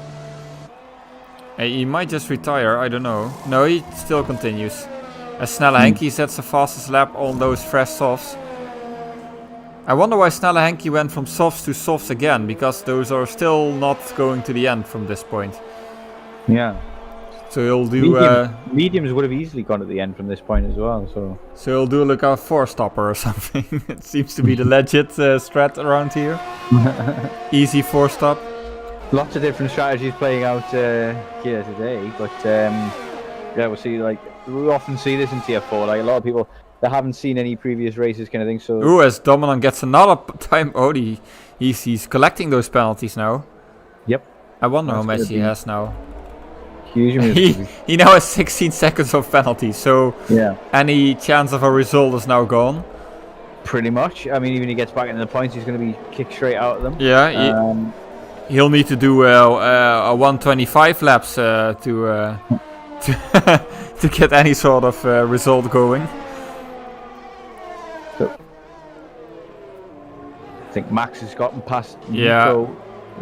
[SPEAKER 2] He might just retire, I don't know. No, he still continues. As Snelle Henke sets the fastest lap on those fresh softs. I wonder why Snelle Henke went from softs to softs again, because those are still not going to the end from this point.
[SPEAKER 4] Yeah.
[SPEAKER 2] So he'll do...
[SPEAKER 4] mediums would have easily gone at the end from this point as well, so...
[SPEAKER 2] So he'll do like a 4-stopper or something. It seems to be the legit strat around here. Easy 4-stop.
[SPEAKER 4] Lots of different strategies playing out here today, but yeah, we'll see, like, we often see this in TF4, like a lot of people that haven't seen any previous races kind of thing, so...
[SPEAKER 2] Ooh, as Dominon gets another time... Oh, he's collecting those penalties now.
[SPEAKER 4] Yep.
[SPEAKER 2] I wonder how much he has now.
[SPEAKER 4] He
[SPEAKER 2] now has 16 seconds of penalty, so
[SPEAKER 4] yeah,
[SPEAKER 2] any chance of a result is now gone.
[SPEAKER 4] Pretty much. I mean, even if he gets back into the points, he's going to be kicked straight out of them.
[SPEAKER 2] Yeah, he'll need to do a 125 laps to get any sort of result going.
[SPEAKER 4] So, I think Max has gotten past Nico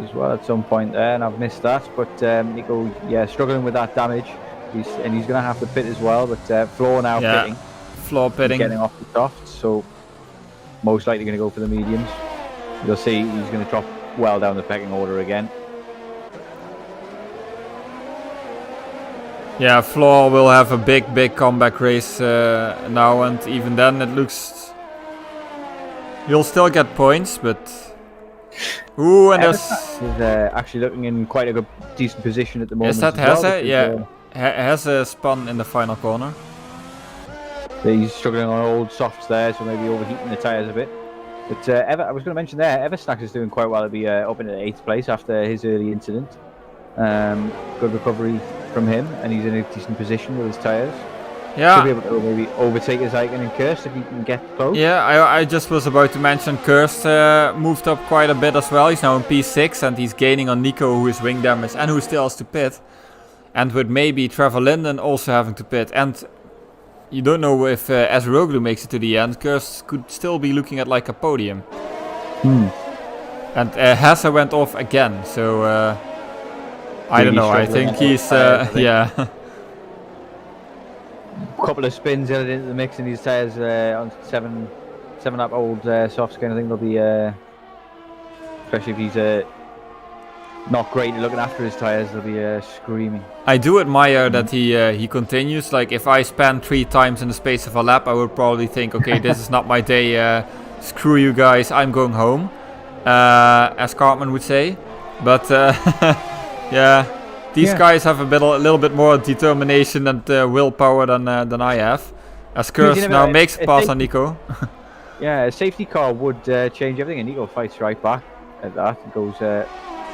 [SPEAKER 4] as well at some point there, and I've missed that, but Nico, struggling with that damage, he's going to have to pit as well, but Floor now pitting.
[SPEAKER 2] Floor pitting.
[SPEAKER 4] Getting off the softs, so most likely going to go for the mediums. You'll see he's going to drop well down the pecking order again.
[SPEAKER 2] Yeah, Floor will have a big comeback race now, and even then it looks... He'll still get points, but... Ooh, and
[SPEAKER 4] He's actually looking in quite a good, decent position at the moment.
[SPEAKER 2] Is that Hesse? Yeah, Hesse spun in the final corner.
[SPEAKER 4] He's struggling on old softs there, so maybe overheating the tyres a bit. But I was going to mention there, Eversnack is doing quite well to be up in the 8th place after his early incident. Good recovery from him, and he's in a decent position with his tyres.
[SPEAKER 2] Yeah.
[SPEAKER 4] Should be able to maybe overtake his Icon and Kirst if he can get close.
[SPEAKER 2] Yeah, I just was about to mention Kirst moved up quite a bit as well. He's now in P6 and he's gaining on Nico, who is wing damage and who still has to pit. And with maybe Trevor Linden also having to pit. And you don't know if Azeroglu makes it to the end. Kurst could still be looking at like a podium. And Hesse went off again, so I don't know. I think he's yeah.
[SPEAKER 4] Couple of spins added into the mix, and these tires on 7-lap old soft skin. I think they'll be, especially if he's not great at looking after his tires, they'll be screaming.
[SPEAKER 2] I do admire that he continues. Like if I span 3 times in the space of a lap, I would probably think, okay, this is not my day. Screw you guys, I'm going home, as Cartman would say. But yeah, these guys have a little bit more determination and willpower than I have. As Kurst now makes a pass on Nico.
[SPEAKER 4] Yeah, a safety car would change everything, and Nico fights right back at that. It goes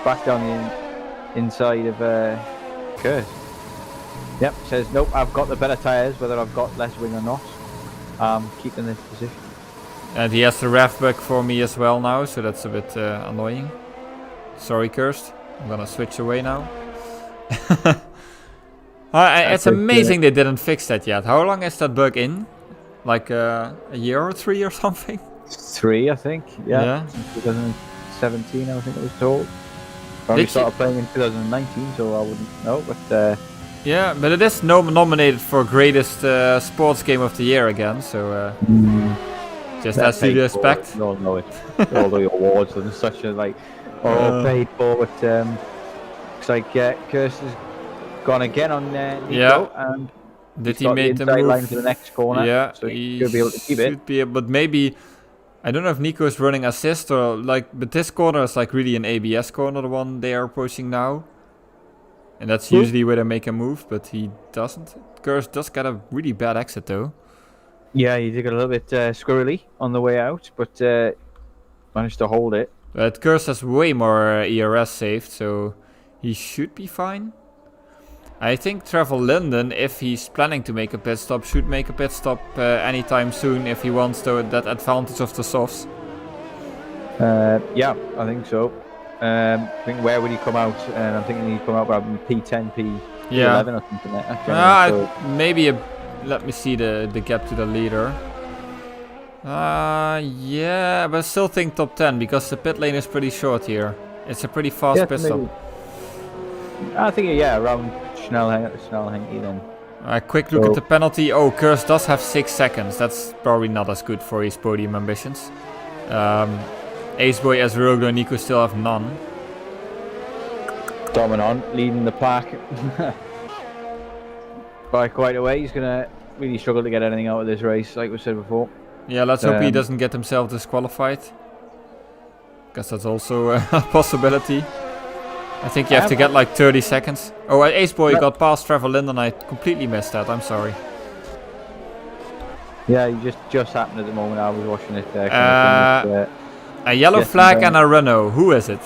[SPEAKER 4] back down the inside of Kurst. Yep, says, nope, I've got the better tyres, whether I've got less wing or not. I'm keeping this position.
[SPEAKER 2] And he has the rev back for me as well now, so that's a bit annoying. Sorry, Kurst. I'm gonna switch away now. It's amazing they didn't fix that yet. How long is that bug in? Like a year or 3 or something?
[SPEAKER 4] 3, I think. Yeah. Since 2017, I think it was told. Probably started playing in 2019, so I wouldn't know. But
[SPEAKER 2] yeah, but it is nominated for greatest sports game of the year again. So just as you expect.
[SPEAKER 4] No, it. All the awards and such are like all paid for. But looks like Kurst has gone again on Nico, and
[SPEAKER 2] did he make the move?
[SPEAKER 4] Line to the next corner?
[SPEAKER 2] Yeah,
[SPEAKER 4] so he should be able to keep it.
[SPEAKER 2] But maybe I don't know if Nico is running assist or like. But this corner is like really an ABS corner, the one they are approaching now, and that's usually where they make a move. But he doesn't. Kurst does get a really bad exit though.
[SPEAKER 4] Yeah, he did get a little bit squirrely on the way out, but managed to hold it.
[SPEAKER 2] But Kurst has way more ERS saved, so he should be fine. I think Trevor Linden, if he's planning to make a pit stop, should make a pit stop anytime soon if he wants that advantage of the softs.
[SPEAKER 4] Yeah, I think so. I think where would he come out? I'm thinking he'd come out about P10, P11 or something like that.
[SPEAKER 2] Maybe let me see the gap to the leader. Yeah, but I still think top 10 because the pit lane is pretty short here. It's a pretty fast pit stop.
[SPEAKER 4] I think, around Schnellhenke then.
[SPEAKER 2] A quick look at the penalty. Oh, Kurst does have 6 seconds. That's probably not as good for his podium ambitions. Aceboy, Azeroglu and Nico still have none.
[SPEAKER 4] Dominant leading the pack by quite a way. He's going to really struggle to get anything out of this race, like we said before.
[SPEAKER 2] Yeah, let's hope he doesn't get himself disqualified. Because that's also a possibility. I think you have to get like 30 seconds. Oh, Aceboy got past Trevor Linden. I completely missed that. I'm sorry.
[SPEAKER 4] Yeah, it just happened at the moment. I was watching it.
[SPEAKER 2] A yellow flag and a Renault. Who is it?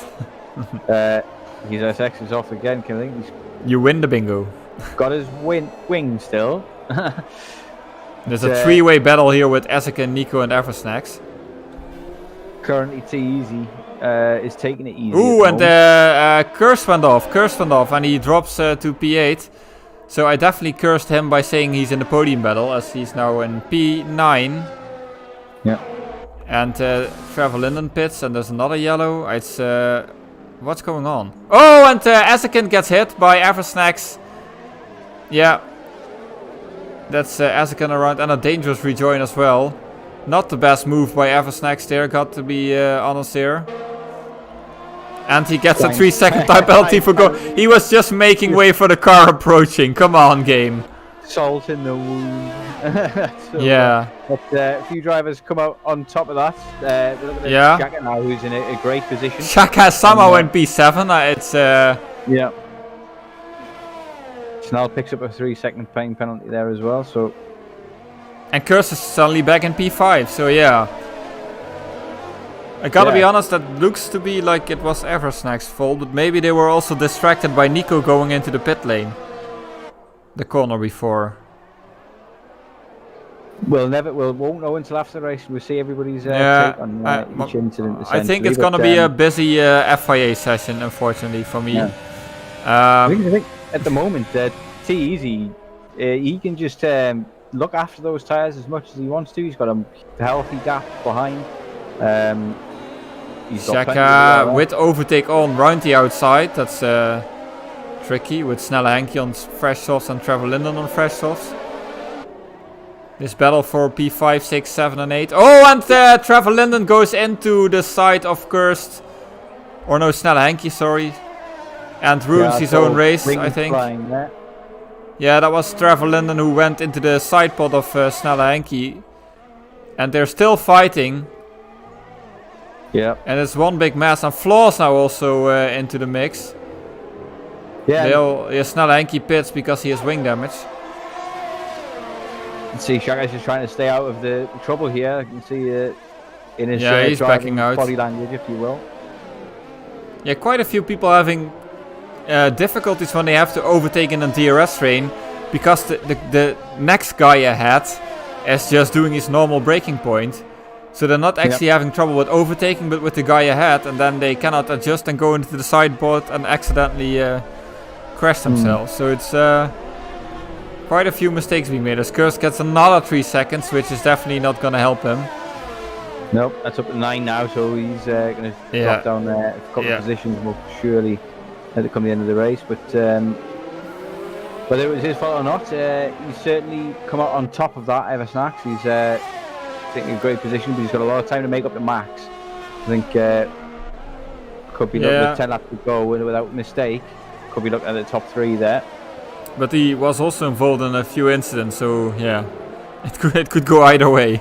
[SPEAKER 4] His SX is off again. I think
[SPEAKER 2] you win the bingo.
[SPEAKER 4] Got his wing still.
[SPEAKER 2] There's a 3-way battle here with Ezek, Nico and Eversnacks.
[SPEAKER 4] Currently T-Easy is taking it easy.
[SPEAKER 2] Ooh, and Kurst went off, and he drops to P8. So I definitely cursed him by saying he's in the podium battle, as he's now in P9.
[SPEAKER 4] Yeah.
[SPEAKER 2] And Trevor Linden pits, and there's another yellow. It's what's going on? Oh, and Ezek gets hit by Eversnacks. Yeah. That's Ezek around, and a dangerous rejoin as well. Not the best move by Eversnacks there, got to be honest here. And he gets a 3-second time penalty for go. He was just making way for the car approaching. Come on, game.
[SPEAKER 4] Salt in the wound. So,
[SPEAKER 2] yeah.
[SPEAKER 4] But a few drivers come out on top of that. Look at Shaka now, who's in a great position.
[SPEAKER 2] Shaka somehow in P7. It's
[SPEAKER 4] yeah. Snell picks up a 3-second penalty there as well. So.
[SPEAKER 2] And Kurst is suddenly back in P5. So yeah. I gotta be honest, that looks to be like it was Eversnack's fault, but maybe they were also distracted by Nico going into the pit lane. The corner before.
[SPEAKER 4] We'll won't know until after the race. We'll see everybody's take on each incident.
[SPEAKER 2] I think it's gonna be a busy FIA session, unfortunately, for me.
[SPEAKER 4] Yeah. I think at the moment that T-Easy, he can just look after those tyres as much as he wants to. He's got a healthy gap behind. He's got plenty
[SPEAKER 2] Shaka
[SPEAKER 4] to
[SPEAKER 2] with overtake on round the outside. That's tricky with Snelle Henky on fresh softs and Trevor Linden on fresh softs. This battle for P5, 6, 7 and 8. Oh, and Trevor Linden goes into the side of Cursed. Or no, Snelle Henky, sorry. And ruins his own race, I think. Yeah, that was Trevor Linden who went into the side pod of Snelle Henky. And they're still fighting.
[SPEAKER 4] Yeah.
[SPEAKER 2] And it's one big mess. And Flaws now also into the mix.
[SPEAKER 4] Yeah.
[SPEAKER 2] Snelle Henky pits because he has wing damage.
[SPEAKER 4] You can see Shaka's just trying to stay out of the trouble here. I can see in his
[SPEAKER 2] he's backing out.
[SPEAKER 4] body language, if you will.
[SPEAKER 2] Yeah, quite a few people having difficulties when they have to overtake in a DRS train, because the next guy ahead is just doing his normal braking point. So they're not actually having trouble with overtaking, but with the guy ahead, and then they cannot adjust and go into the sideboard and accidentally crash themselves. So it's quite a few mistakes being made. As Kurz gets another 3 seconds, which is definitely not going to help him.
[SPEAKER 4] Nope, that's up to 9 now, so he's going to drop down a couple of positions more surely at come the end of the race. But whether it was his fault or not, he's certainly come out on top of that ever snacks. He's taking a great position, but he's got a lot of time to make up the max. I think could be looking at 10 laps to go without mistake. Could be looking at the top 3 there.
[SPEAKER 2] But he was also involved in a few incidents, so yeah, it could go either way.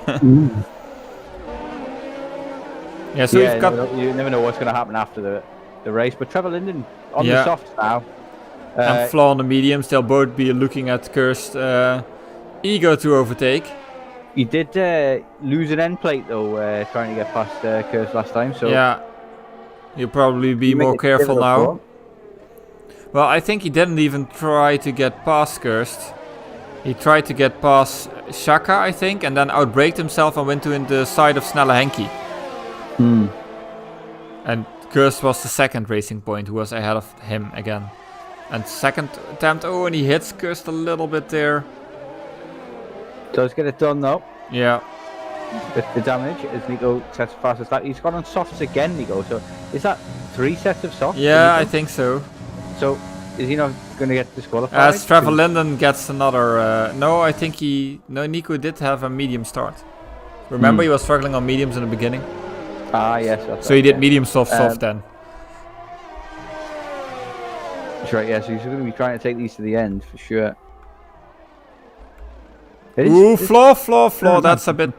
[SPEAKER 2] Yeah, so we've got...
[SPEAKER 4] you never know what's going to happen after the race. But Trevor Linden on the softs now.
[SPEAKER 2] And Flaw on the mediums. They'll both be looking at Cursed, eager to overtake.
[SPEAKER 4] He did lose an end plate though, trying to get past Cursed last time. So
[SPEAKER 2] yeah, he'll probably be more careful now. Well, I think he didn't even try to get past Cursed. He tried to get past Shaka, I think, and then outbraked himself and went to the side of Snelle Henky. And Cursed was the second racing point, who was ahead of him again. And second attempt, and he hits Cursed a little bit there.
[SPEAKER 4] Does get it done though.
[SPEAKER 2] Yeah.
[SPEAKER 4] With the damage, as Nico sets fastest lap. He's gone on softs again, Nico. So is that 3 sets of softs?
[SPEAKER 2] Yeah, I think so.
[SPEAKER 4] So is he not going to get disqualified?
[SPEAKER 2] As Trevor Linden gets another... no, I think Nico did have a medium start. Remember, he was struggling on mediums in the beginning.
[SPEAKER 4] Ah, yes. That's
[SPEAKER 2] so he did medium, soft, soft then.
[SPEAKER 4] That's right, yeah. So he's going to be trying to take these to the end for sure.
[SPEAKER 2] Ooh, Flaw. That's a bit...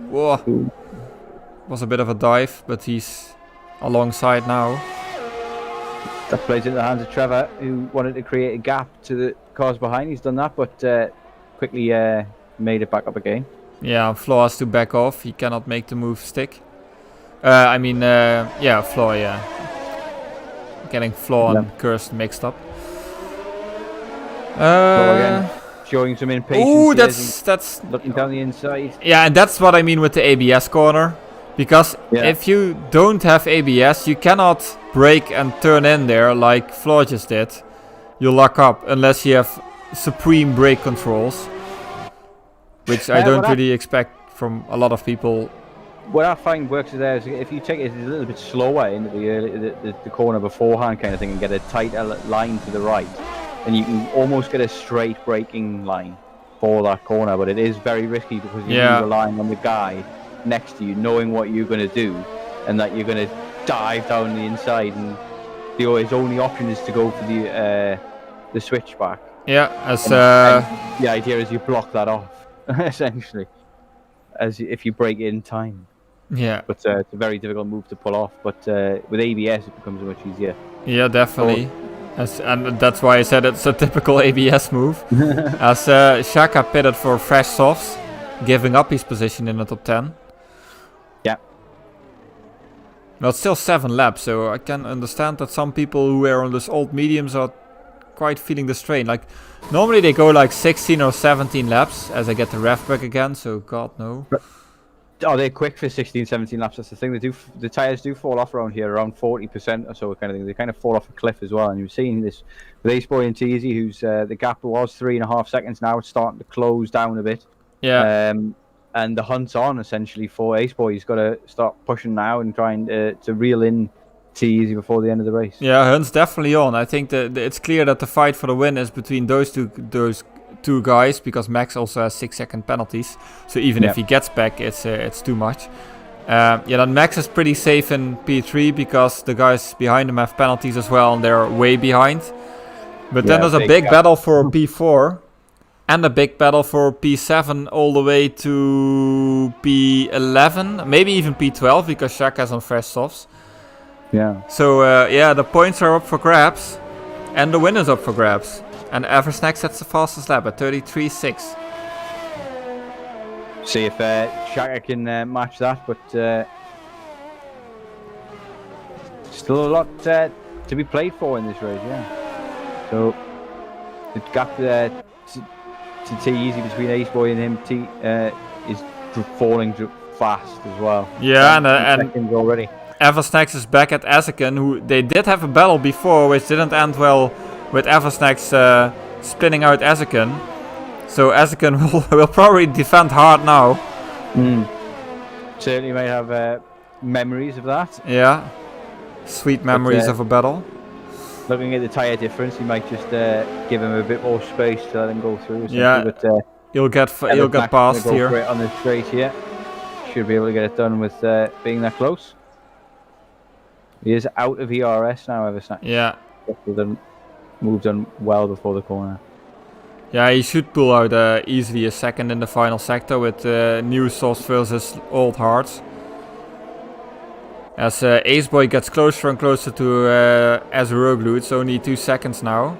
[SPEAKER 2] Whoa. Was a bit of a dive, but he's alongside now.
[SPEAKER 4] That plays into the hands of Trevor, who wanted to create a gap to the cars behind. He's done that, but quickly made it back up again. Yeah,
[SPEAKER 2] Flaw has to back off. He cannot make the move stick. Flaw, yeah. Getting Flaw and Cursed mixed up.
[SPEAKER 4] Again, showing some impatience.
[SPEAKER 2] Ooh, that's
[SPEAKER 4] looking down the inside.
[SPEAKER 2] Yeah, and that's what I mean with the ABS corner. Because if you don't have ABS, you cannot brake and turn in there like Flaw just did. You'll lock up unless you have supreme brake controls. Which I don't really expect from a lot of people.
[SPEAKER 4] What I find works there is if you take it a little bit slower into the corner beforehand kind of thing and get a tighter line to the right, and you can almost get a straight braking line for that corner, but it is very risky because you're relying on the guy next to you knowing what you're going to do and that you're going to dive down the inside, and his only option is to go for the switchback.
[SPEAKER 2] Yeah,
[SPEAKER 4] and the idea is you block that off essentially, as if you brake in time.
[SPEAKER 2] Yeah, but
[SPEAKER 4] it's a very difficult move to pull off. But with ABS, it becomes much easier.
[SPEAKER 2] Yeah, definitely. And that's why I said it's a typical ABS move. As Shaka pitted for fresh softs, giving up his position in the top 10.
[SPEAKER 4] Yeah.
[SPEAKER 2] Well, it's still 7 laps, so I can understand that some people who were on those old mediums are quite feeling the strain. Like, normally they go like 16 or 17 laps as I get the ref back again, so God no.
[SPEAKER 4] Oh, they're quick for 16, 17 laps. That's the thing. The tires do fall off around here, around 40% or so kind of thing. They kind of fall off a cliff as well. And you're seeing this with Ace Boy and Teasy, who's the gap was 3.5 seconds. Now it's starting to close down a bit.
[SPEAKER 2] Yeah.
[SPEAKER 4] And the hunt's on essentially for Ace Boy. He's got to start pushing now and trying to reel in Teasy before the end of the race.
[SPEAKER 2] Yeah, Hunt's definitely on. I think that it's clear that the fight for the win is between those two guys, because Max also has 6-second penalties. So even if he gets back, it's too much. Then Max is pretty safe in P3 because the guys behind him have penalties as well, and they're way behind. But then there's a big battle for P4 and a big battle for P7 all the way to P11, maybe even P12 because Shaq has on fresh softs.
[SPEAKER 4] Yeah.
[SPEAKER 2] So the points are up for grabs, and the win is up for grabs. And Eversnack sets the fastest lap at 33.6.
[SPEAKER 4] See if Shaka can match that, but still a lot to be played for in this race, yeah. So the gap to T-Easy between Ace Boy and him is falling fast as well.
[SPEAKER 2] Yeah, and
[SPEAKER 4] seconds already.
[SPEAKER 2] Eversnacks is back at Azakin, who they did have a battle before, which didn't end well with Eversnacks spinning out Azakin. So Azakin will probably defend hard now.
[SPEAKER 4] Certainly may have memories of that.
[SPEAKER 2] Yeah, sweet memories of a battle.
[SPEAKER 4] Looking at the tyre difference, he might just give him a bit more space to let him go through.
[SPEAKER 2] Yeah,
[SPEAKER 4] but,
[SPEAKER 2] he'll get past here.
[SPEAKER 4] For it on the straight here. Should be able to get it done with being that close. He is out of ERS now, Eversnack.
[SPEAKER 2] Yeah.
[SPEAKER 4] Moved on well before the corner.
[SPEAKER 2] Yeah, he should pull out easily a second in the final sector with new softs versus old hards. As Aceboy gets closer and closer to Azuroglu, it's only 2 seconds now.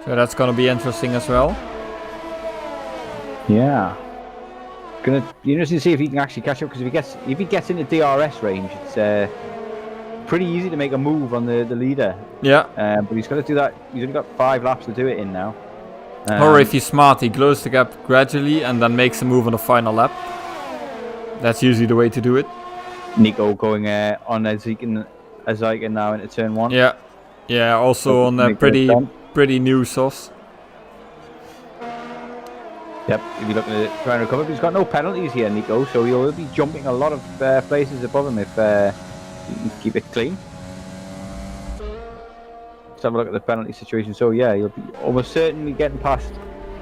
[SPEAKER 2] So that's gonna be interesting as well.
[SPEAKER 4] Yeah. Gonna be interesting to see if he can actually catch up, because if he gets into DRS range, it's pretty easy to make a move on the leader.
[SPEAKER 2] Yeah.
[SPEAKER 4] But he's got to do that. He's only got 5 laps to do it in now.
[SPEAKER 2] Or if he's smart, he closes the gap gradually and then makes a move on the final lap. That's usually the way to do it.
[SPEAKER 4] Nico going on Azakin now into turn 1.
[SPEAKER 2] Yeah. Yeah, also on pretty new softs.
[SPEAKER 4] Yep, if you're looking to try and recover, but he's got no penalties here, Nico, so he'll be jumping a lot of places above him if you can keep it clean. Let's have a look at the penalty situation. So yeah, he'll be almost certainly getting past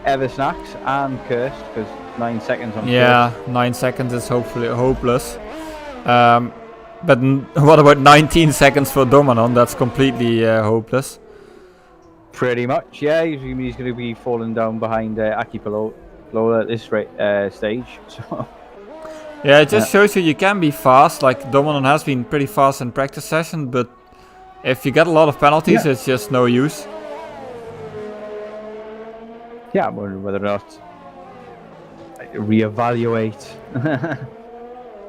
[SPEAKER 4] Eversnacks and Cursed, because 9 seconds on Cursed.
[SPEAKER 2] 9 seconds is hopefully hopeless. But what about 19 seconds for Domanon? That's completely hopeless.
[SPEAKER 4] Pretty much, yeah. He's going to be falling down behind Aki Palola at this stage. So.
[SPEAKER 2] Yeah, it just shows you can be fast. Like Domanon has been pretty fast in practice session, but if you get a lot of penalties, it's just no use.
[SPEAKER 4] Yeah, I'm wondering whether or not reevaluate.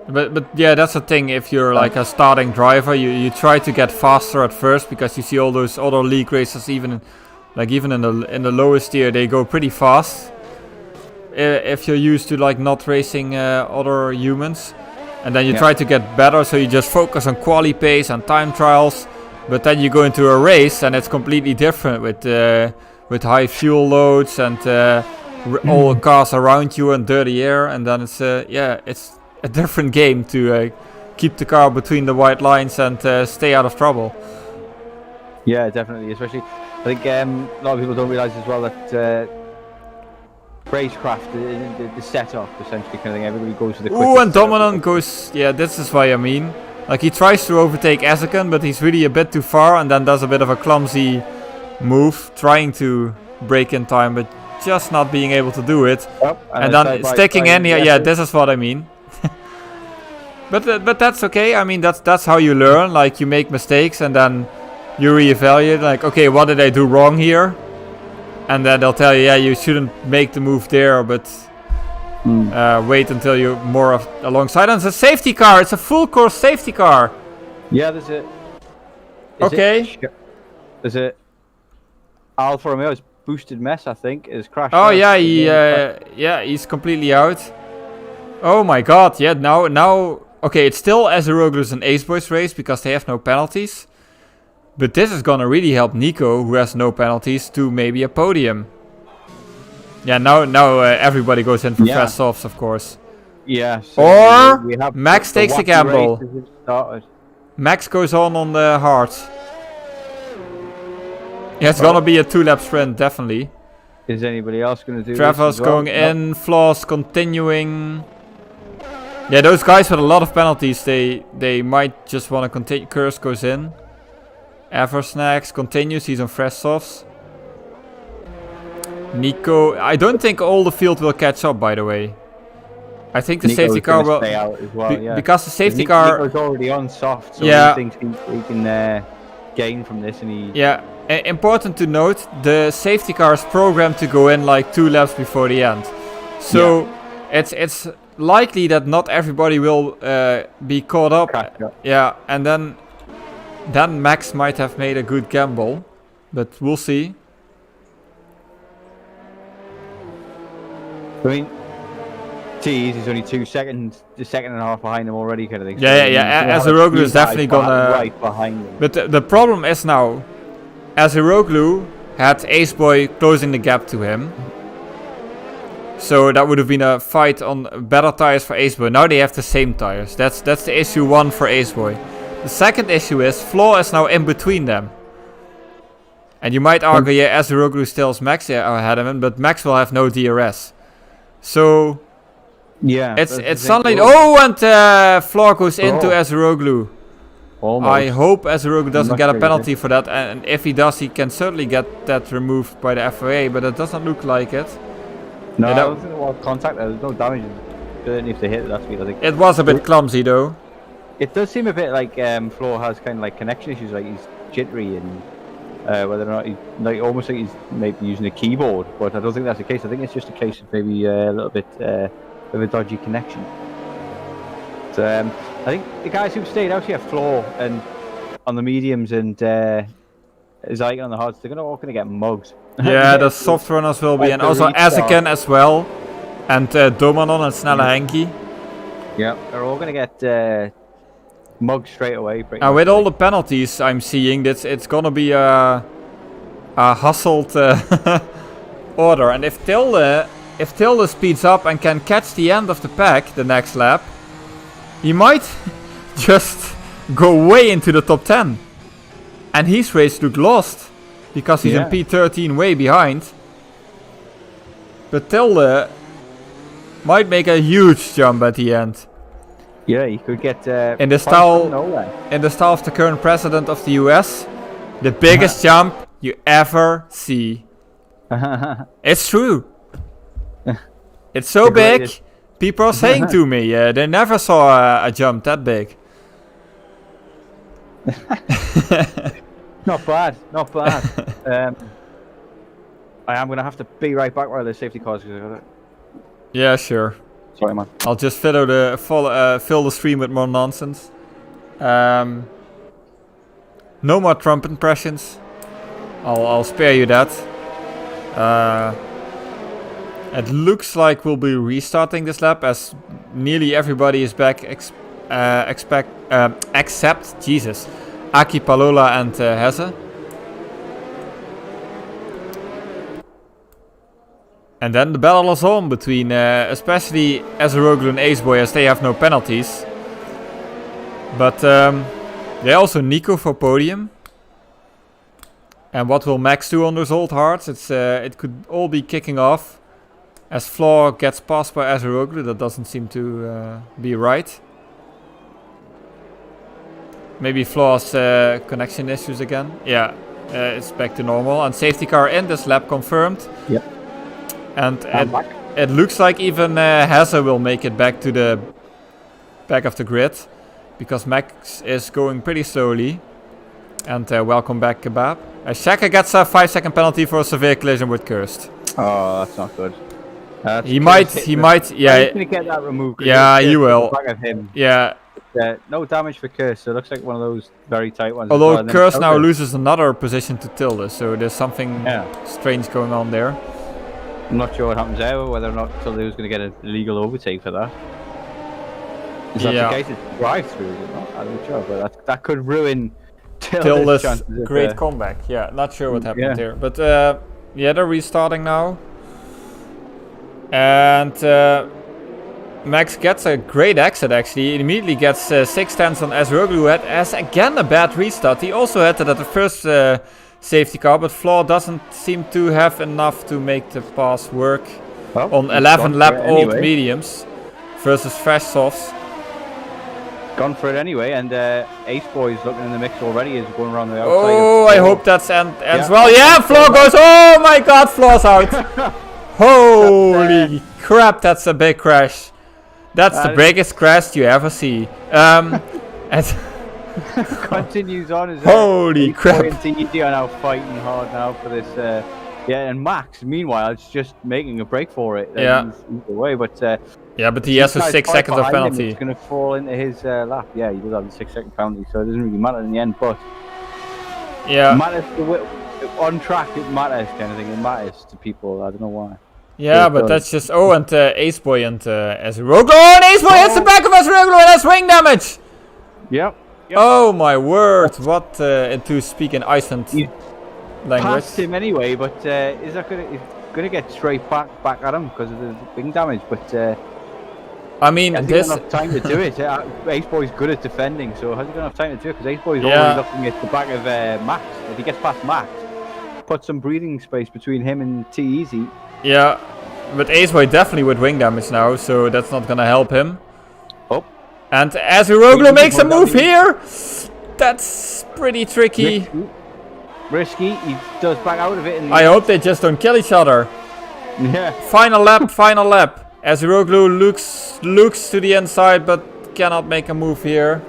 [SPEAKER 2] But yeah, that's the thing. If you're like a starting driver, you try to get faster at first, because you see all those other league racers, even in the lowest tier, they go pretty fast. If you're used to like not racing other humans, and then you try to get better, so you just focus on quali pace and time trials. But then you go into a race and it's completely different with high fuel loads and all cars around you and dirty air, and then it's a different game to keep the car between the white lines and stay out of trouble.
[SPEAKER 4] Yeah, definitely. Especially, I think a lot of people don't realise as well that racecraft, the setup, essentially, kind of thing. Everybody goes to the quickest.
[SPEAKER 2] Ooh, and Domanon goes. Yeah, this is what I mean. Like he tries to overtake Azakin, but he's really a bit too far, and then does a bit of a clumsy move, trying to break in time, but just not being able to do it. And then sticking in here. Yeah, this is what I mean. But that's okay. I mean, that's how you learn. Like you make mistakes and then you reevaluate. Like, okay, what did I do wrong here? And then they'll tell you, yeah, you shouldn't make the move there, but wait until you're more alongside. And it's a safety car. It's a full course safety car.
[SPEAKER 4] Yeah, there's a.
[SPEAKER 2] Okay.
[SPEAKER 4] There's a Alfa Romeo. It's boosted mess, I think, is crashed.
[SPEAKER 2] Oh
[SPEAKER 4] out.
[SPEAKER 2] yeah, he's completely out. Oh my god, yeah, now... Okay, it's still Azeroglu's and Aceboy's race because they have no penalties. But this is gonna really help Nico, who has no penalties, to maybe a podium. Yeah, now everybody goes in for fast softs, of course.
[SPEAKER 4] Yeah. So
[SPEAKER 2] Or
[SPEAKER 4] we have
[SPEAKER 2] Max
[SPEAKER 4] the
[SPEAKER 2] takes a
[SPEAKER 4] wacky
[SPEAKER 2] gamble.
[SPEAKER 4] race has started.
[SPEAKER 2] Max goes on the hards. Yeah, it's gonna be a 2-lap sprint, definitely.
[SPEAKER 4] Is anybody else going to do
[SPEAKER 2] Trevor's
[SPEAKER 4] this as well?
[SPEAKER 2] going in, Floss continuing. Yeah, those guys with a lot of penalties, they might just want to continue. Curse goes in. Eversnacks continues, he's on fresh softs. Nico, I don't think all the field will catch up, by the way. I think the safety car will
[SPEAKER 4] stay out as well, yeah.
[SPEAKER 2] Because the safety car.
[SPEAKER 4] Nico's already on soft, so
[SPEAKER 2] Yeah.
[SPEAKER 4] he thinks he can gain from this, and he.
[SPEAKER 2] Yeah, important to note, the safety car is programmed to go in like 2 laps before the end. So it's likely that not everybody will be caught up. Yeah, and then Max might have made a good gamble, but we'll see.
[SPEAKER 4] I mean, geez, he's only 2 seconds, a second and a half behind him already, kind of thing.
[SPEAKER 2] Yeah. Azeroglu is definitely gonna.
[SPEAKER 4] Right behind him.
[SPEAKER 2] But the problem is now, Azeroglu had Aceboy closing the gap to him. So that would have been a fight on better tires for Aceboy. Now they have the same tires. That's the issue 1 for Aceboy. The second issue is Flaw is now in between them. And you might argue, yeah, Azeroglu still has Max ahead of him, but Max will have no DRS. So
[SPEAKER 4] yeah,
[SPEAKER 2] it's suddenly and Flaw goes into Azeroglu.
[SPEAKER 4] Almost.
[SPEAKER 2] I hope Azeroglu doesn't get a penalty for that, and if he does, he can certainly get that removed by the FIA, but it doesn't look like it.
[SPEAKER 4] No,
[SPEAKER 2] Yeah,
[SPEAKER 4] I don't think there was contact. There was no damage. Didn't if they hit it that speed, I think.
[SPEAKER 2] It was a bit clumsy though.
[SPEAKER 4] It does seem a bit like Flo has kind of like connection issues, like he's jittery and whether or not he's like almost like he's maybe using a keyboard, but I don't think that's the case. I think it's just a case of maybe a little bit of a dodgy connection. So I think the guys who've stayed out here, Flo and on the mediums and Zygon on the hards, they're all gonna get mugged.
[SPEAKER 2] Yeah, the soft runners will be, and also Azaken as well, and Domanon and Snelle Henki.
[SPEAKER 4] Yeah, they're all gonna get mugged straight away.
[SPEAKER 2] With all the penalties I'm seeing, it's gonna be a hustled order. And if Tilde speeds up and can catch the end of the pack the next lap, he might just go way into the top 10. And his race looked lost because he's in P13 way behind. But Tilde might make a huge jump at the end.
[SPEAKER 4] Yeah, he could get
[SPEAKER 2] in the style of the current president of the US, the biggest jump you ever see. It's true. It's so big. People are saying to me, they never saw a jump that big.
[SPEAKER 4] Not bad. I am going to have to be right back while the safety cars.
[SPEAKER 2] Yeah, sure.
[SPEAKER 4] Sorry, man.
[SPEAKER 2] I'll just fill the stream with more nonsense. No more Trump impressions. I'll spare you that. It looks like we'll be restarting this lap as nearly everybody is back. Except Jesus, Aki, Palola, and Hesse. And then the battle is on between especially Azeroglu and Aceboy, as they have no penalties. But they also Nico for podium. And what will Max do on those old hards? It could all be kicking off. As Flaw gets passed by Azeroglu, that doesn't seem to be right. Maybe Flaw's connection issues again. Yeah, it's back to normal. And safety car in this lap confirmed.
[SPEAKER 4] Yep.
[SPEAKER 2] And it looks like even Hesse will make it back to the back of the grid. Because Max is going pretty slowly. And welcome back, Kebab. Shaka gets a 5-second penalty for a severe collision with Cursed.
[SPEAKER 4] Oh, that's not good.
[SPEAKER 2] He might, yeah.
[SPEAKER 4] He's gonna get that removed.
[SPEAKER 2] Yeah, you will.
[SPEAKER 4] Back of him.
[SPEAKER 2] Yeah,
[SPEAKER 4] no damage for Curse. So it looks like one of those very tight ones.
[SPEAKER 2] Although
[SPEAKER 4] as well.
[SPEAKER 2] Curse now loses another position to Tilde, so there's something
[SPEAKER 4] Yeah.
[SPEAKER 2] strange going on there.
[SPEAKER 4] I'm not sure what happens there, whether or not Tilde was going to get a legal overtake for that. Is that
[SPEAKER 2] Yeah.
[SPEAKER 4] the case? It's drive-through, is it not? I'm not sure, but that could ruin
[SPEAKER 2] Tilde's
[SPEAKER 4] chances of,
[SPEAKER 2] great comeback. Yeah, not sure what happened
[SPEAKER 4] Yeah.
[SPEAKER 2] there. But yeah, they're restarting now. And Max gets a great exit actually. He immediately gets 6 tenths on Ezroglu, who has again a bad restart. He also had it at the first safety car, but Flaw doesn't seem to have enough to make the pass work
[SPEAKER 4] Well,
[SPEAKER 2] on
[SPEAKER 4] he's
[SPEAKER 2] 11
[SPEAKER 4] gone
[SPEAKER 2] lap
[SPEAKER 4] for it
[SPEAKER 2] old
[SPEAKER 4] anyway.
[SPEAKER 2] mediums versus fresh softs.
[SPEAKER 4] Gone for it anyway, and Ace Boy's looking in the mix already as we're going around the outside.
[SPEAKER 2] Oh, I hope that's ends
[SPEAKER 4] Yeah.
[SPEAKER 2] well. Yeah, Flaw goes. Oh my god, Flaw's out. Holy crap, that's a big crash. That's the
[SPEAKER 4] is-
[SPEAKER 2] biggest crash you ever see. And
[SPEAKER 4] Continues on as
[SPEAKER 2] Holy crap.
[SPEAKER 4] Ace Boy and TED are now fighting hard now for this. Yeah, and Max, meanwhile, is just making a break for it.
[SPEAKER 2] Yeah.
[SPEAKER 4] He's away, but
[SPEAKER 2] yeah, but he has a
[SPEAKER 4] this guy's
[SPEAKER 2] 6
[SPEAKER 4] quite
[SPEAKER 2] seconds of
[SPEAKER 4] behind him.
[SPEAKER 2] penalty.
[SPEAKER 4] It's going to fall into his lap. Yeah, he does have the 6-second penalty, so it doesn't really matter in the end. But
[SPEAKER 2] Yeah,
[SPEAKER 4] matters on track. It matters, kind of thing. It matters to people. I don't know why.
[SPEAKER 2] yeah,
[SPEAKER 4] it
[SPEAKER 2] but
[SPEAKER 4] does.
[SPEAKER 2] that's just. Oh, and Ace Boy and Ezroglu. Oh, and Ace Boy hits the back of Ezroglu and has wing damage.
[SPEAKER 4] Yep.
[SPEAKER 2] Oh my word! What to speak in Iceland
[SPEAKER 4] He
[SPEAKER 2] language?
[SPEAKER 4] passed him anyway, but is that he's gonna get straight back at him because of the wing damage? But
[SPEAKER 2] I mean,
[SPEAKER 4] has he
[SPEAKER 2] this.
[SPEAKER 4] got enough time to do it? Ace Boy's good at defending, so has he got enough time to do it? Because Ace Boy's
[SPEAKER 2] Yeah.
[SPEAKER 4] already looking at the back of Max. If he gets past Max, put some breathing space between him and T-Easy.
[SPEAKER 2] Yeah, but Ace Boy definitely with wing damage now, so that's not gonna help him.
[SPEAKER 4] Oh,
[SPEAKER 2] And Ezroglu makes a
[SPEAKER 4] Wing
[SPEAKER 2] move
[SPEAKER 4] damage.
[SPEAKER 2] here. That's pretty tricky.
[SPEAKER 4] risky. He does back out of it. And
[SPEAKER 2] I hope they just don't kill each other.
[SPEAKER 4] yeah.
[SPEAKER 2] Final lap, final lap. Ezroglu looks to the inside, but cannot make a move here.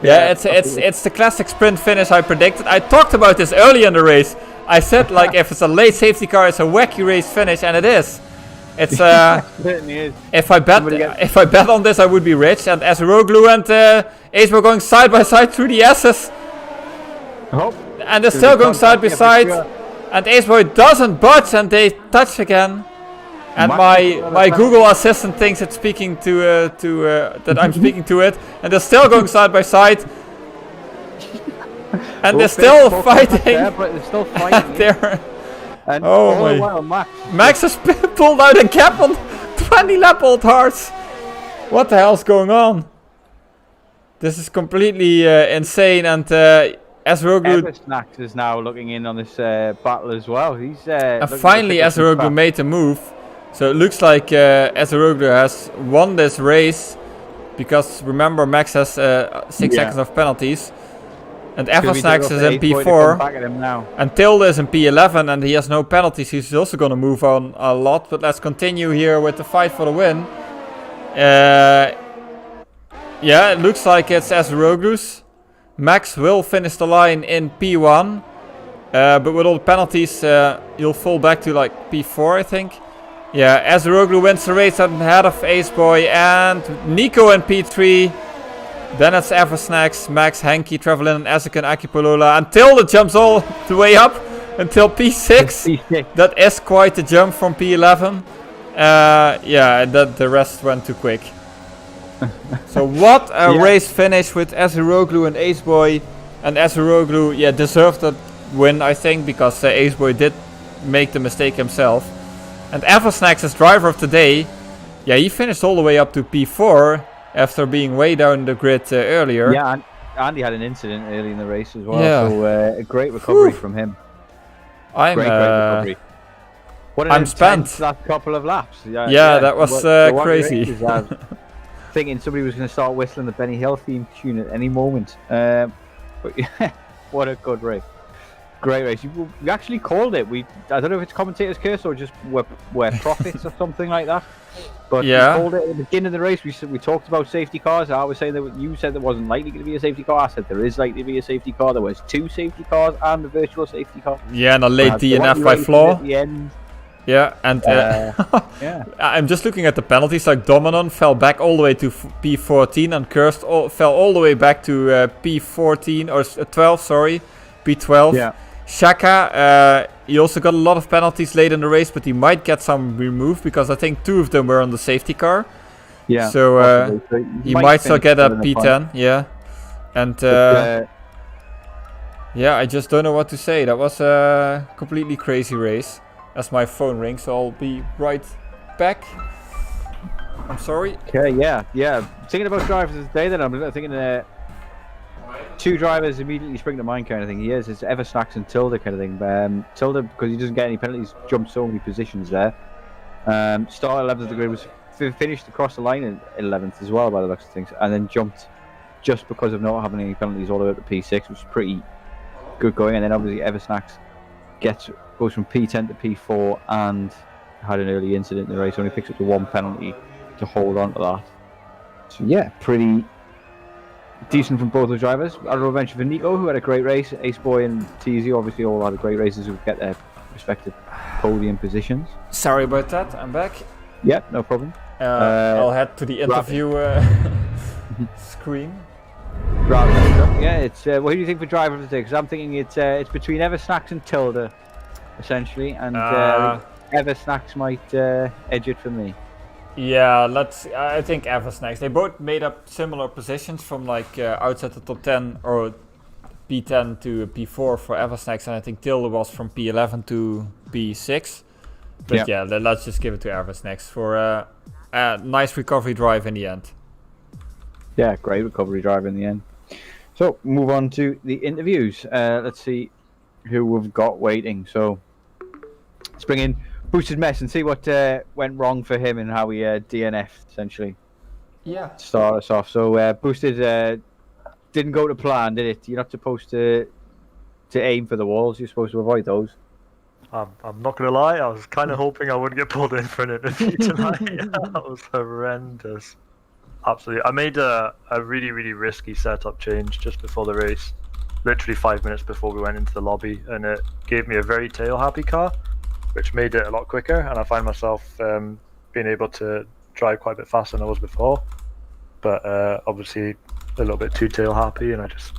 [SPEAKER 2] Yeah, it's the classic sprint finish I predicted. I talked about this early in the race. I said like if it's a late safety car, it's a wacky race finish, and it is. It's
[SPEAKER 4] Certainly is.
[SPEAKER 2] if I bet on this, I would be rich. And Ezroglu and Ace were going side by side through the S's,
[SPEAKER 4] Oh,
[SPEAKER 2] and they're still going side by side. And Ace Boy doesn't budge, and they touch again. And my Google Assistant thinks it's speaking to that I'm speaking to it, and they're still going side by side. And they're still fighting.
[SPEAKER 4] There, but they're still fighting.
[SPEAKER 2] There,
[SPEAKER 4] And
[SPEAKER 2] Oh
[SPEAKER 4] all
[SPEAKER 2] my-
[SPEAKER 4] the while,
[SPEAKER 2] Max has pulled out a cap on 20 lap old hearts. What the hell's going on? This is completely insane, and Ezroglu.
[SPEAKER 4] Eversnacks is now looking in on this battle as well. He's
[SPEAKER 2] And finally, Ezroglu made the move. So it looks like Ezroglu has won this race. Because remember, Max has 6 seconds of penalties. And Eversnacks is in P4.
[SPEAKER 4] Back at him now.
[SPEAKER 2] And Tilde is in P11 and he has no penalties. He's also going to move on a lot. But let's continue here with the fight for the win. Yeah, it looks like it's Ezroglu's. Max will finish the line in P1. But with all the penalties, he'll fall back to like P4, I think. Yeah, Ezroglu wins the race ahead of Ace Boy and Nico in P3. Then it's Eversnacks, Max, Henky, Travelin, and Ezek and Akipolola. And Tilde jumps all the way up until P6. That is quite a jump from P11. Yeah, the rest went too quick. So what a race finish with Ezroglu and Ace Boy. And Ezroglu, yeah, deserved that win, I think, because Ace Boy did make the mistake himself. And Eversnacks, as driver of the day, yeah, he finished all the way up to P4 after being way down the grid earlier.
[SPEAKER 4] Yeah, and Andy had an incident early in the race as well.
[SPEAKER 2] Yeah.
[SPEAKER 4] So a great recovery from him.
[SPEAKER 2] I'm
[SPEAKER 4] Great recovery. What an
[SPEAKER 2] I'm
[SPEAKER 4] intense
[SPEAKER 2] spent.
[SPEAKER 4] last couple of laps.
[SPEAKER 2] Yeah, that was
[SPEAKER 4] What
[SPEAKER 2] crazy.
[SPEAKER 4] races I was thinking somebody was going to start whistling the Benny Hill theme tune at any moment. But yeah, what a good race. Great race. You actually called it. I don't know if it's commentator's curse or just we're prophets or something like that. But
[SPEAKER 2] Yeah.
[SPEAKER 4] we called it at the beginning of the race. We talked about safety cars. I was saying that you said there wasn't likely to be a safety car. I said there is likely to be a safety car. There was 2 safety cars and a virtual safety car.
[SPEAKER 2] Yeah, and a late
[SPEAKER 4] So what
[SPEAKER 2] DNF
[SPEAKER 4] you
[SPEAKER 2] by
[SPEAKER 4] rated
[SPEAKER 2] Flaw.
[SPEAKER 4] At the end,
[SPEAKER 2] Yeah, and
[SPEAKER 4] Yeah.
[SPEAKER 2] I'm just looking at the penalties. Like Dominon fell back all the way to P14, and Cursed fell all the way back to P14 or 12. Sorry, P12.
[SPEAKER 4] Yeah.
[SPEAKER 2] Shaka, he also got a lot of penalties late in the race, but he might get some removed because I think 2 of them were on the safety car.
[SPEAKER 4] Yeah.
[SPEAKER 2] So he might still get a P10. Yeah, and yeah, I just don't know what to say. That was a completely crazy race. As my phone rings, so I'll be right back. I'm sorry.
[SPEAKER 4] Okay, yeah. Thinking about drivers of the day, then I'm thinking 2 drivers immediately spring to mind kind of thing. It's Eversnacks and Tilda kind of thing. Tilda, because he doesn't get any penalties, jumped so many positions there. Started 11th of the grid, was finished across the line in 11th as well by the looks of things, and then jumped just because of not having any penalties all the way up to P6, which was pretty good going. And then obviously Eversnacks goes from P10 to P4 and had an early incident in the race. Only picks up the 1 penalty to hold on to that. So yeah, pretty decent from both the drivers. Honorable mention for Nico, who had a great race. Ace Boy and TZ obviously all had great races who get their respective podium positions.
[SPEAKER 2] Sorry about that. I'm back.
[SPEAKER 4] Yeah, no problem.
[SPEAKER 2] I'll head to the interview screen.
[SPEAKER 4] Right, yeah, it's what do you think for driver of the day? Because I'm thinking it's between Eversnacks and Tilda, essentially, and Eversnacks might edge it for me.
[SPEAKER 2] Yeah, I think Eversnacks. They both made up similar positions from like outside the top 10 or P10 to P4 for Eversnacks, and I think Tilda was from P11 to P6. But yeah, let's just give it to Eversnacks for a nice recovery drive in the end.
[SPEAKER 4] Yeah, great recovery drive in the end. So, move on to the interviews. Let's see who we've got waiting. So, let's bring in Boosted Mess and see what went wrong for him and how he DNF'd, essentially.
[SPEAKER 2] Yeah.
[SPEAKER 4] To start us off. So, Boosted didn't go to plan, did it? You're not supposed to aim for the walls. You're supposed to avoid those.
[SPEAKER 5] I'm not going to lie, I was kind of hoping I wouldn't get pulled in for an interview tonight. That was horrendous. Absolutely. I made a really, really risky setup change just before the race. Literally 5 minutes before we went into the lobby, and it gave me a very tail-happy car, which made it a lot quicker, and I find myself being able to drive quite a bit faster than I was before. But obviously a little bit too tail-happy, and I just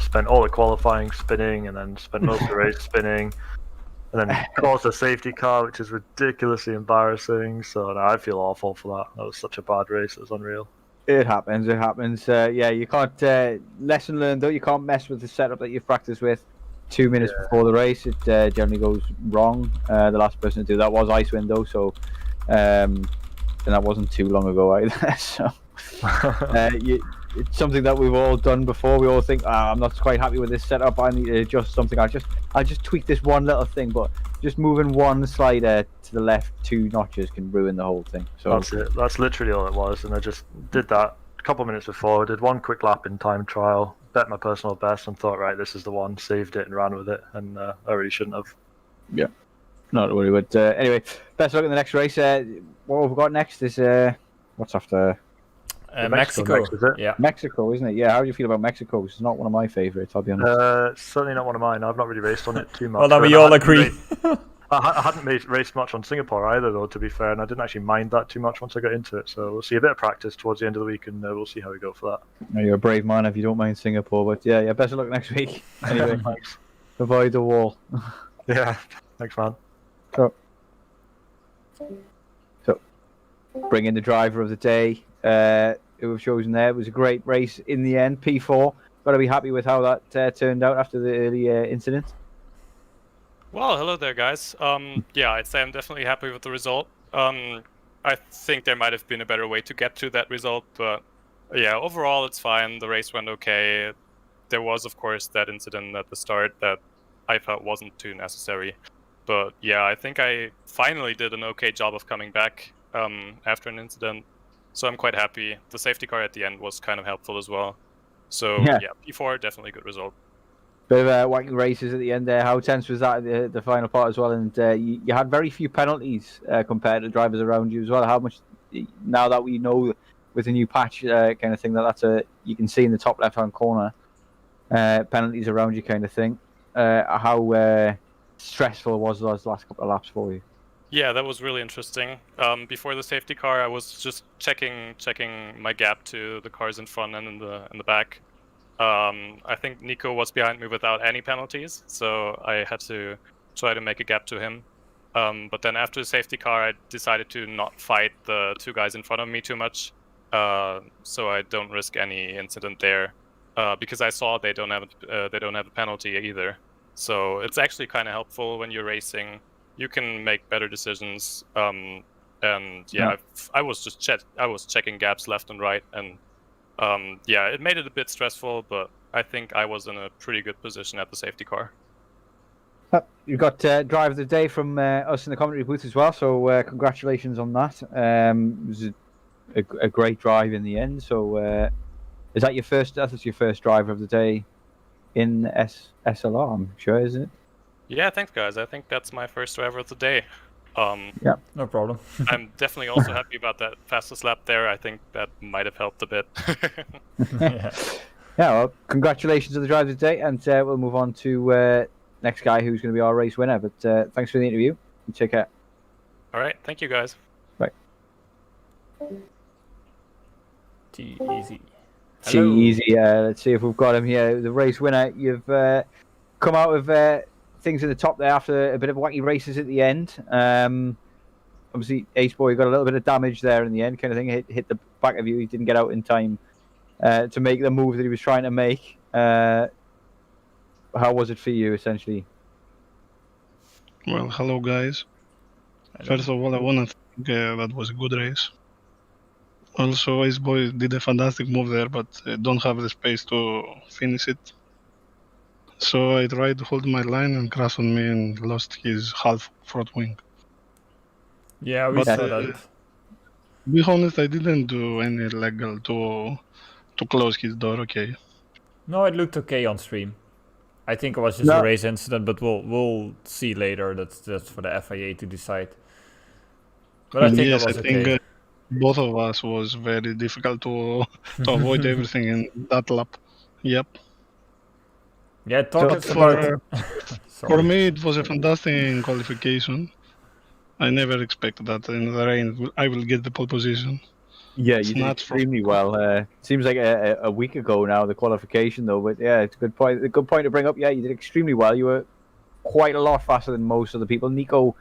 [SPEAKER 5] spent all the qualifying spinning, and then spent most of the race spinning, and then caused a safety car, which is ridiculously embarrassing. So no, I feel awful for that. That was such a bad race, it was unreal.
[SPEAKER 4] It happens. Yeah, you can't. Lesson learned though. You can't mess with the setup that you've practiced with 2 minutes before the race. It generally goes wrong. The last person to do that was Ice Window, so and that wasn't too long ago either. So it's something that we've all done before. We all think, I'm not quite happy with this setup. I need to adjust something. I'll just tweak this one little thing, but just moving one slider to the left 2 notches can ruin the whole thing. So
[SPEAKER 5] that's it. That's literally all it was, and I just did that a couple of minutes before. I did one quick lap in time trial, bet my personal best, and thought, right, this is the one. Saved it and ran with it, and I really shouldn't have.
[SPEAKER 4] Yeah, not to worry. But anyway, best of luck in the next race. What we've got next is what's after.
[SPEAKER 2] Mexico.
[SPEAKER 5] Next, is it?
[SPEAKER 2] Yeah.
[SPEAKER 4] Mexico, isn't it? Yeah, how do you feel about Mexico? It's not one of my favourites, I'll be honest.
[SPEAKER 5] Certainly not one of mine. I've not really raced on it too much.
[SPEAKER 2] Well, then we all agree.
[SPEAKER 5] I hadn't raced much on Singapore either, though, to be fair, and I didn't actually mind that too much once I got into it. So we'll see a bit of practice towards the end of the week, and we'll see how we go for that.
[SPEAKER 4] You're a brave man if you don't mind Singapore, but yeah, best of luck next week. Anyway,
[SPEAKER 5] Thanks.
[SPEAKER 4] avoid the wall.
[SPEAKER 5] Yeah, thanks, man.
[SPEAKER 4] So, bring in the driver of the day. Who we've chosen there. It was a great race in the end. P4. Got to be happy with how that turned out after the early incident.
[SPEAKER 6] Well, hello there, guys. Yeah, I'd say I'm definitely happy with the result. I think there might have been a better way to get to that result, but yeah, overall it's fine. The race went okay. There was, of course, that incident at the start that I felt wasn't too necessary. But yeah, I think I finally did an okay job of coming back after an incident. So I'm quite happy. The safety car at the end was kind of helpful as well. So yeah, P4, definitely good result.
[SPEAKER 4] Bit of wacky races at the end there. How tense was that at the final part as well? And you had very few penalties compared to drivers around you as well. How much, now that we know with the new patch kind of thing, that's you can see in the top left-hand corner, penalties around you kind of thing. How stressful was those last couple of laps for you?
[SPEAKER 6] Yeah, that was really interesting. Before the safety car, I was just checking my gap to the cars in front and in the back. I think Nico was behind me without any penalties, so I had to try to make a gap to him. But then after the safety car, I decided to not fight the two guys in front of me too much, so I don't risk any incident there. Because I saw they don't have a penalty either. So it's actually kind of helpful when you're racing. You can make better decisions. And yeah, I was just checking gaps left and right, and yeah, it made it a bit stressful, but I think I was in a pretty good position at the safety car.
[SPEAKER 4] You've got drive of the day from us in the commentary booth as well, so congratulations on that. It was a great drive in the end. So is that your first? That's your first driver of the day in SLR, I'm sure, isn't it?
[SPEAKER 6] Yeah, thanks guys. I think that's my first driver of the day.
[SPEAKER 4] Yeah,
[SPEAKER 2] No problem.
[SPEAKER 6] I'm definitely also happy about that fastest lap there. I think that might have helped a bit.
[SPEAKER 2] Yeah.
[SPEAKER 4] Yeah, well, congratulations on the drive of the day, and we'll move on to next guy who's going to be our race winner. But thanks for the interview. And take care.
[SPEAKER 6] All right, thank you guys.
[SPEAKER 4] Bye.
[SPEAKER 2] Easy.
[SPEAKER 4] Easy. Let's see if we've got him here. The race winner. You've come out of things in the top there after a bit of wacky races at the end. Obviously, Ace Boy got a little bit of damage there in the end, kind of thing. Hit the back of you. He didn't get out in time to make the move that he was trying to make. How was it for you, essentially?
[SPEAKER 7] Well, hello guys. First of all, I want to think that was a good race. Also, Ace Boy did a fantastic move there, but don't have the space to finish it. So I tried to hold my line and crashed on me and lost his half front wing.
[SPEAKER 2] Yeah, we
[SPEAKER 7] But,
[SPEAKER 2] saw that.
[SPEAKER 7] To be honest, I didn't do any illegal to close his door. Okay.
[SPEAKER 2] No, it looked okay on stream. I think it was just a race incident, but we'll see later. That's for the FIA to decide. But I think
[SPEAKER 7] yes,
[SPEAKER 2] it was
[SPEAKER 7] I
[SPEAKER 2] okay.
[SPEAKER 7] think both of us was very difficult to avoid everything in that lap. Yep.
[SPEAKER 2] Yeah, talk us
[SPEAKER 7] for,
[SPEAKER 2] about.
[SPEAKER 7] For me, it was a fantastic qualification. I never expected that in the rain I will get the pole position.
[SPEAKER 4] Yeah, you did extremely well. Seems like a week ago now, the qualification, though. But yeah, it's a good point. A good point to bring up. Yeah, you did extremely well. You were quite a lot faster than most of the people. Nico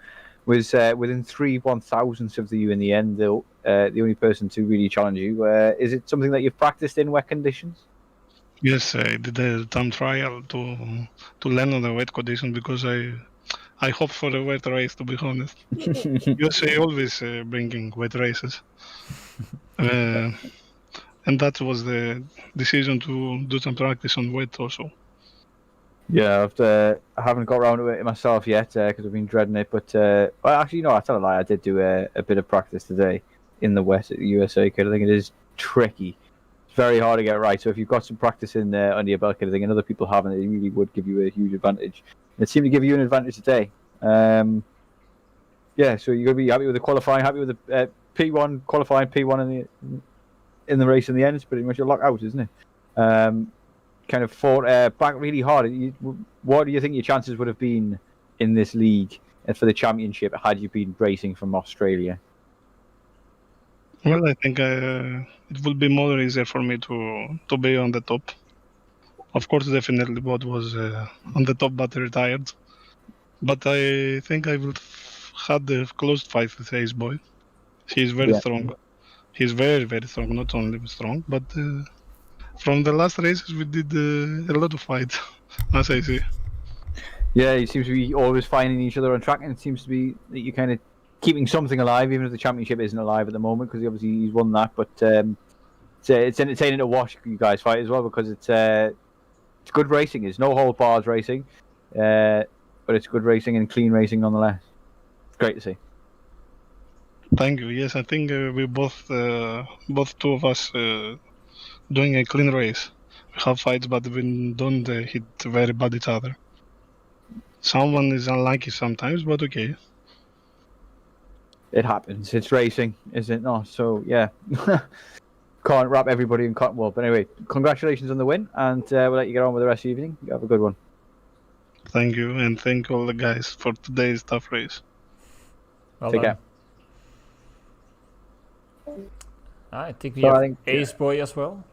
[SPEAKER 4] was within 3/1000ths of you in the end, though. The only person to really challenge you. Is it something that you've practiced in wet conditions?
[SPEAKER 7] Yes, I did a time trial to learn on the wet condition because I hope for a wet race, to be honest. USA always bringing wet races. And that was the decision to do some practice on wet also.
[SPEAKER 4] Yeah, I haven't got around to it myself yet because I've been dreading it. But well, actually, no, I tell a lie. I did do a bit of practice today in the wet at the USA. Kind of thing. It is tricky. It's very hard to get right. So if you've got some practice in there under your belt, kind of thing, and other people haven't, it really would give you a huge advantage. It seemed to give you an advantage today. Yeah, so you're gonna be happy with the qualifying, happy with the P1 qualifying, P1 in the race in the end. It's pretty much a lockout, isn't it? Kind of fought back really hard. What do you think your chances would have been in this league and for the championship had you been racing from Australia?
[SPEAKER 7] Well, I think it will be more easier for me to be on the top. Of course, definitely Bot was on the top but retired. But I think I will had a close fight with Ace Boy. He's very strong. He's very, very strong. Not only strong, but from the last races we did a lot of fights, as I see.
[SPEAKER 4] Yeah, he seems to be always finding each other on track, and it seems to be that you're kind of keeping something alive, even if the championship isn't alive at the moment, because obviously he's won that. But it's entertaining to watch you guys fight as well, because it's good racing. It's no hold bars racing, but it's good racing and clean racing nonetheless. It's great to see.
[SPEAKER 7] Thank you. Yes, I think we both two of us doing a clean race. We have fights, but we don't hit very bad each other. Someone is unlucky sometimes, but okay.
[SPEAKER 4] It happens. It's racing, is it not? So yeah, can't wrap everybody in cotton wool. But anyway, congratulations on the win, and we'll let you get on with the rest of the evening. You have a good one.
[SPEAKER 7] Thank you, and thank all the guys for today's tough race.
[SPEAKER 2] Well
[SPEAKER 4] Take
[SPEAKER 2] done.
[SPEAKER 4] care.
[SPEAKER 2] I think we
[SPEAKER 4] So I
[SPEAKER 2] have
[SPEAKER 4] think,
[SPEAKER 2] Ace Boy as well.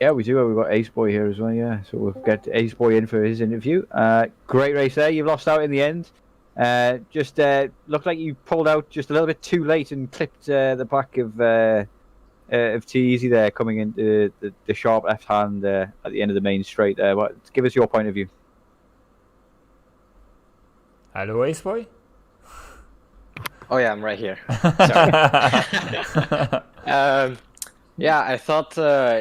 [SPEAKER 4] Yeah, we do. We've got Ace Boy here as well. Yeah, so we'll get Ace Boy in for his interview. Great race there. You've lost out in the end. Just looked like you pulled out just a little bit too late and clipped the back of T-Easy there, coming into the sharp left hand at the end of the main straight there. Give us your point of view.
[SPEAKER 2] Hello, Ace Boy.
[SPEAKER 8] Oh yeah, I'm right here. Sorry. Yeah, I thought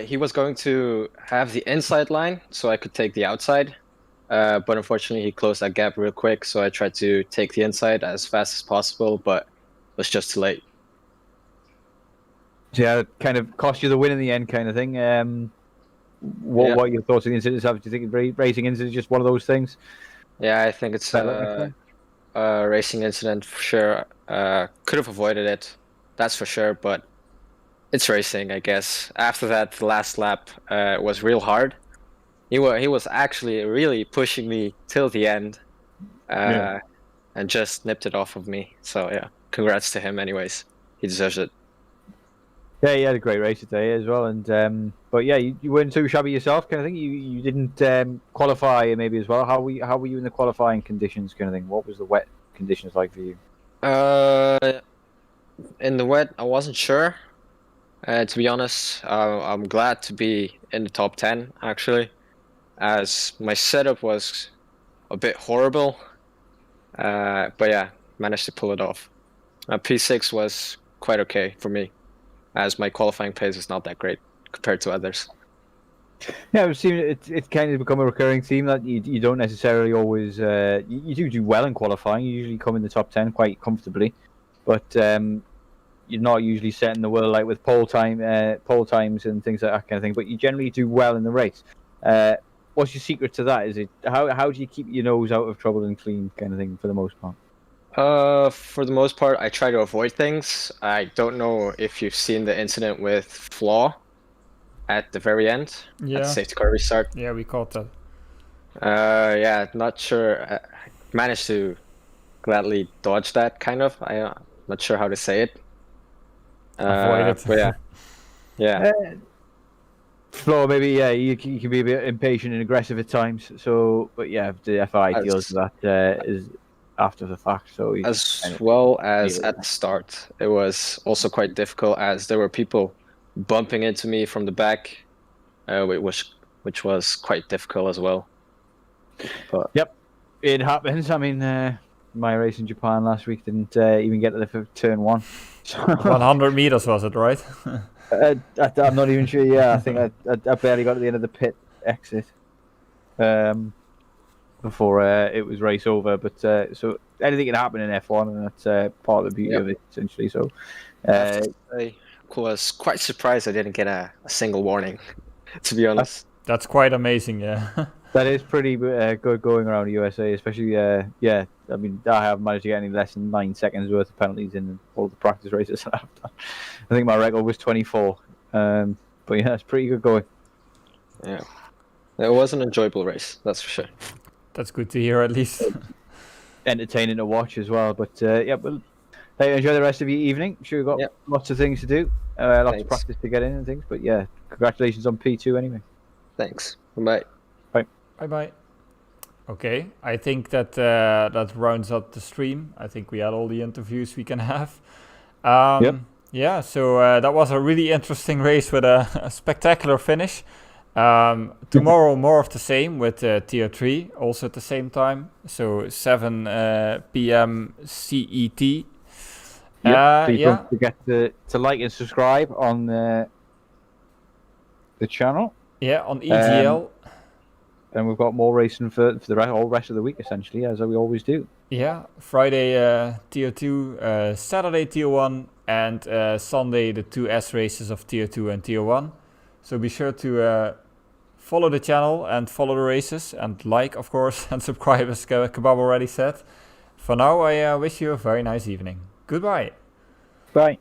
[SPEAKER 8] he was going to have the inside line so I could take the outside. But unfortunately he closed that gap real quick, so I tried to take the inside as fast as possible, but was just too late.
[SPEAKER 4] So yeah, it kind of cost you the win in the end, kind of thing. What are your thoughts on the incidents? Do you think racing incident is just one of those things?
[SPEAKER 8] Yeah, I think it's a racing incident for sure. Could have avoided it, that's for sure, but it's racing, I guess. After that, the last lap was real hard. He was actually really pushing me till the end, and just nipped it off of me. So yeah, congrats to him anyways. He deserves it.
[SPEAKER 4] Yeah, he had a great race today as well, and but yeah, you weren't too shabby yourself, kind of thing. You didn't qualify maybe as well. How were you in the qualifying conditions, kind of thing? What was the wet conditions like for you?
[SPEAKER 8] In the wet, I wasn't sure. To be honest, I'm glad to be in the top 10 actually, as my setup was a bit horrible. But yeah, managed to pull it off. P6 was quite okay for me, as my qualifying pace is not that great compared to others.
[SPEAKER 4] Yeah, I've seen it's kind of become a recurring theme that you don't necessarily always you do well in qualifying. You usually come in the top 10 quite comfortably, but you're not usually setting the world light with pole times and things like that kind of thing. But you generally do well in the race. What's your secret to that? Is it how do you keep your nose out of trouble and clean, kind of thing, for the most part?
[SPEAKER 8] For the most part, I try to avoid things. I don't know if you've seen the incident with Flaw at the very end, at the safety car restart.
[SPEAKER 2] Yeah, we caught that.
[SPEAKER 8] Yeah, not sure. I managed to gladly dodge that, kind of. I'm not sure how to say it.
[SPEAKER 2] Avoid it.
[SPEAKER 8] But yeah.
[SPEAKER 4] Flo, maybe you can be a bit impatient and aggressive at times. So, but yeah, the FI deals with that is after the fact. So
[SPEAKER 8] as well as at the start, it was also quite difficult, as there were people bumping into me from the back, which was quite difficult as well. But
[SPEAKER 4] yep, it happens. I mean, my race in Japan last week didn't even get to the turn 1.
[SPEAKER 2] 100 meters was it, right?
[SPEAKER 4] I'm not even sure. Yeah, I think I barely got to the end of the pit exit before it was race over. But so anything can happen in F1, and that's part of the beauty of it, essentially. So
[SPEAKER 8] I was quite surprised I didn't get a single warning, to be honest.
[SPEAKER 2] That's quite amazing, yeah.
[SPEAKER 4] That is pretty good going around the USA, especially, yeah. I mean, I haven't managed to get any less than 9 seconds worth of penalties in all the practice races that I've done. I think my record was 24. But yeah, it's pretty good going.
[SPEAKER 8] Yeah. It was an enjoyable race, that's for sure.
[SPEAKER 2] That's good to hear, at least.
[SPEAKER 4] Entertaining to watch as well. But yeah, well, enjoy the rest of your evening. I'm sure you've got lots of things to do, lots of practice to get in and things. But yeah, congratulations on P2 anyway.
[SPEAKER 8] Thanks. Bye.
[SPEAKER 2] Bye. Okay, I think that that rounds up the stream. I think we had all the interviews we can have. Yeah, so that was a really interesting race with a spectacular finish. Tomorrow, more of the same with Tier 3, also at the same time. So 7 p.m. CET.
[SPEAKER 4] Please don't forget to like and subscribe on the channel.
[SPEAKER 2] Yeah, on EGL.
[SPEAKER 4] And we've got more racing for the whole rest of the week, essentially, as we always do.
[SPEAKER 2] Yeah, Friday Tier 2, Saturday Tier 1, and Sunday the 2 S races of Tier 2 and Tier 1. So be sure to follow the channel and follow the races, and like, of course, and subscribe, as Kebab already said. For now, I wish you a very nice evening. Goodbye.
[SPEAKER 4] Bye.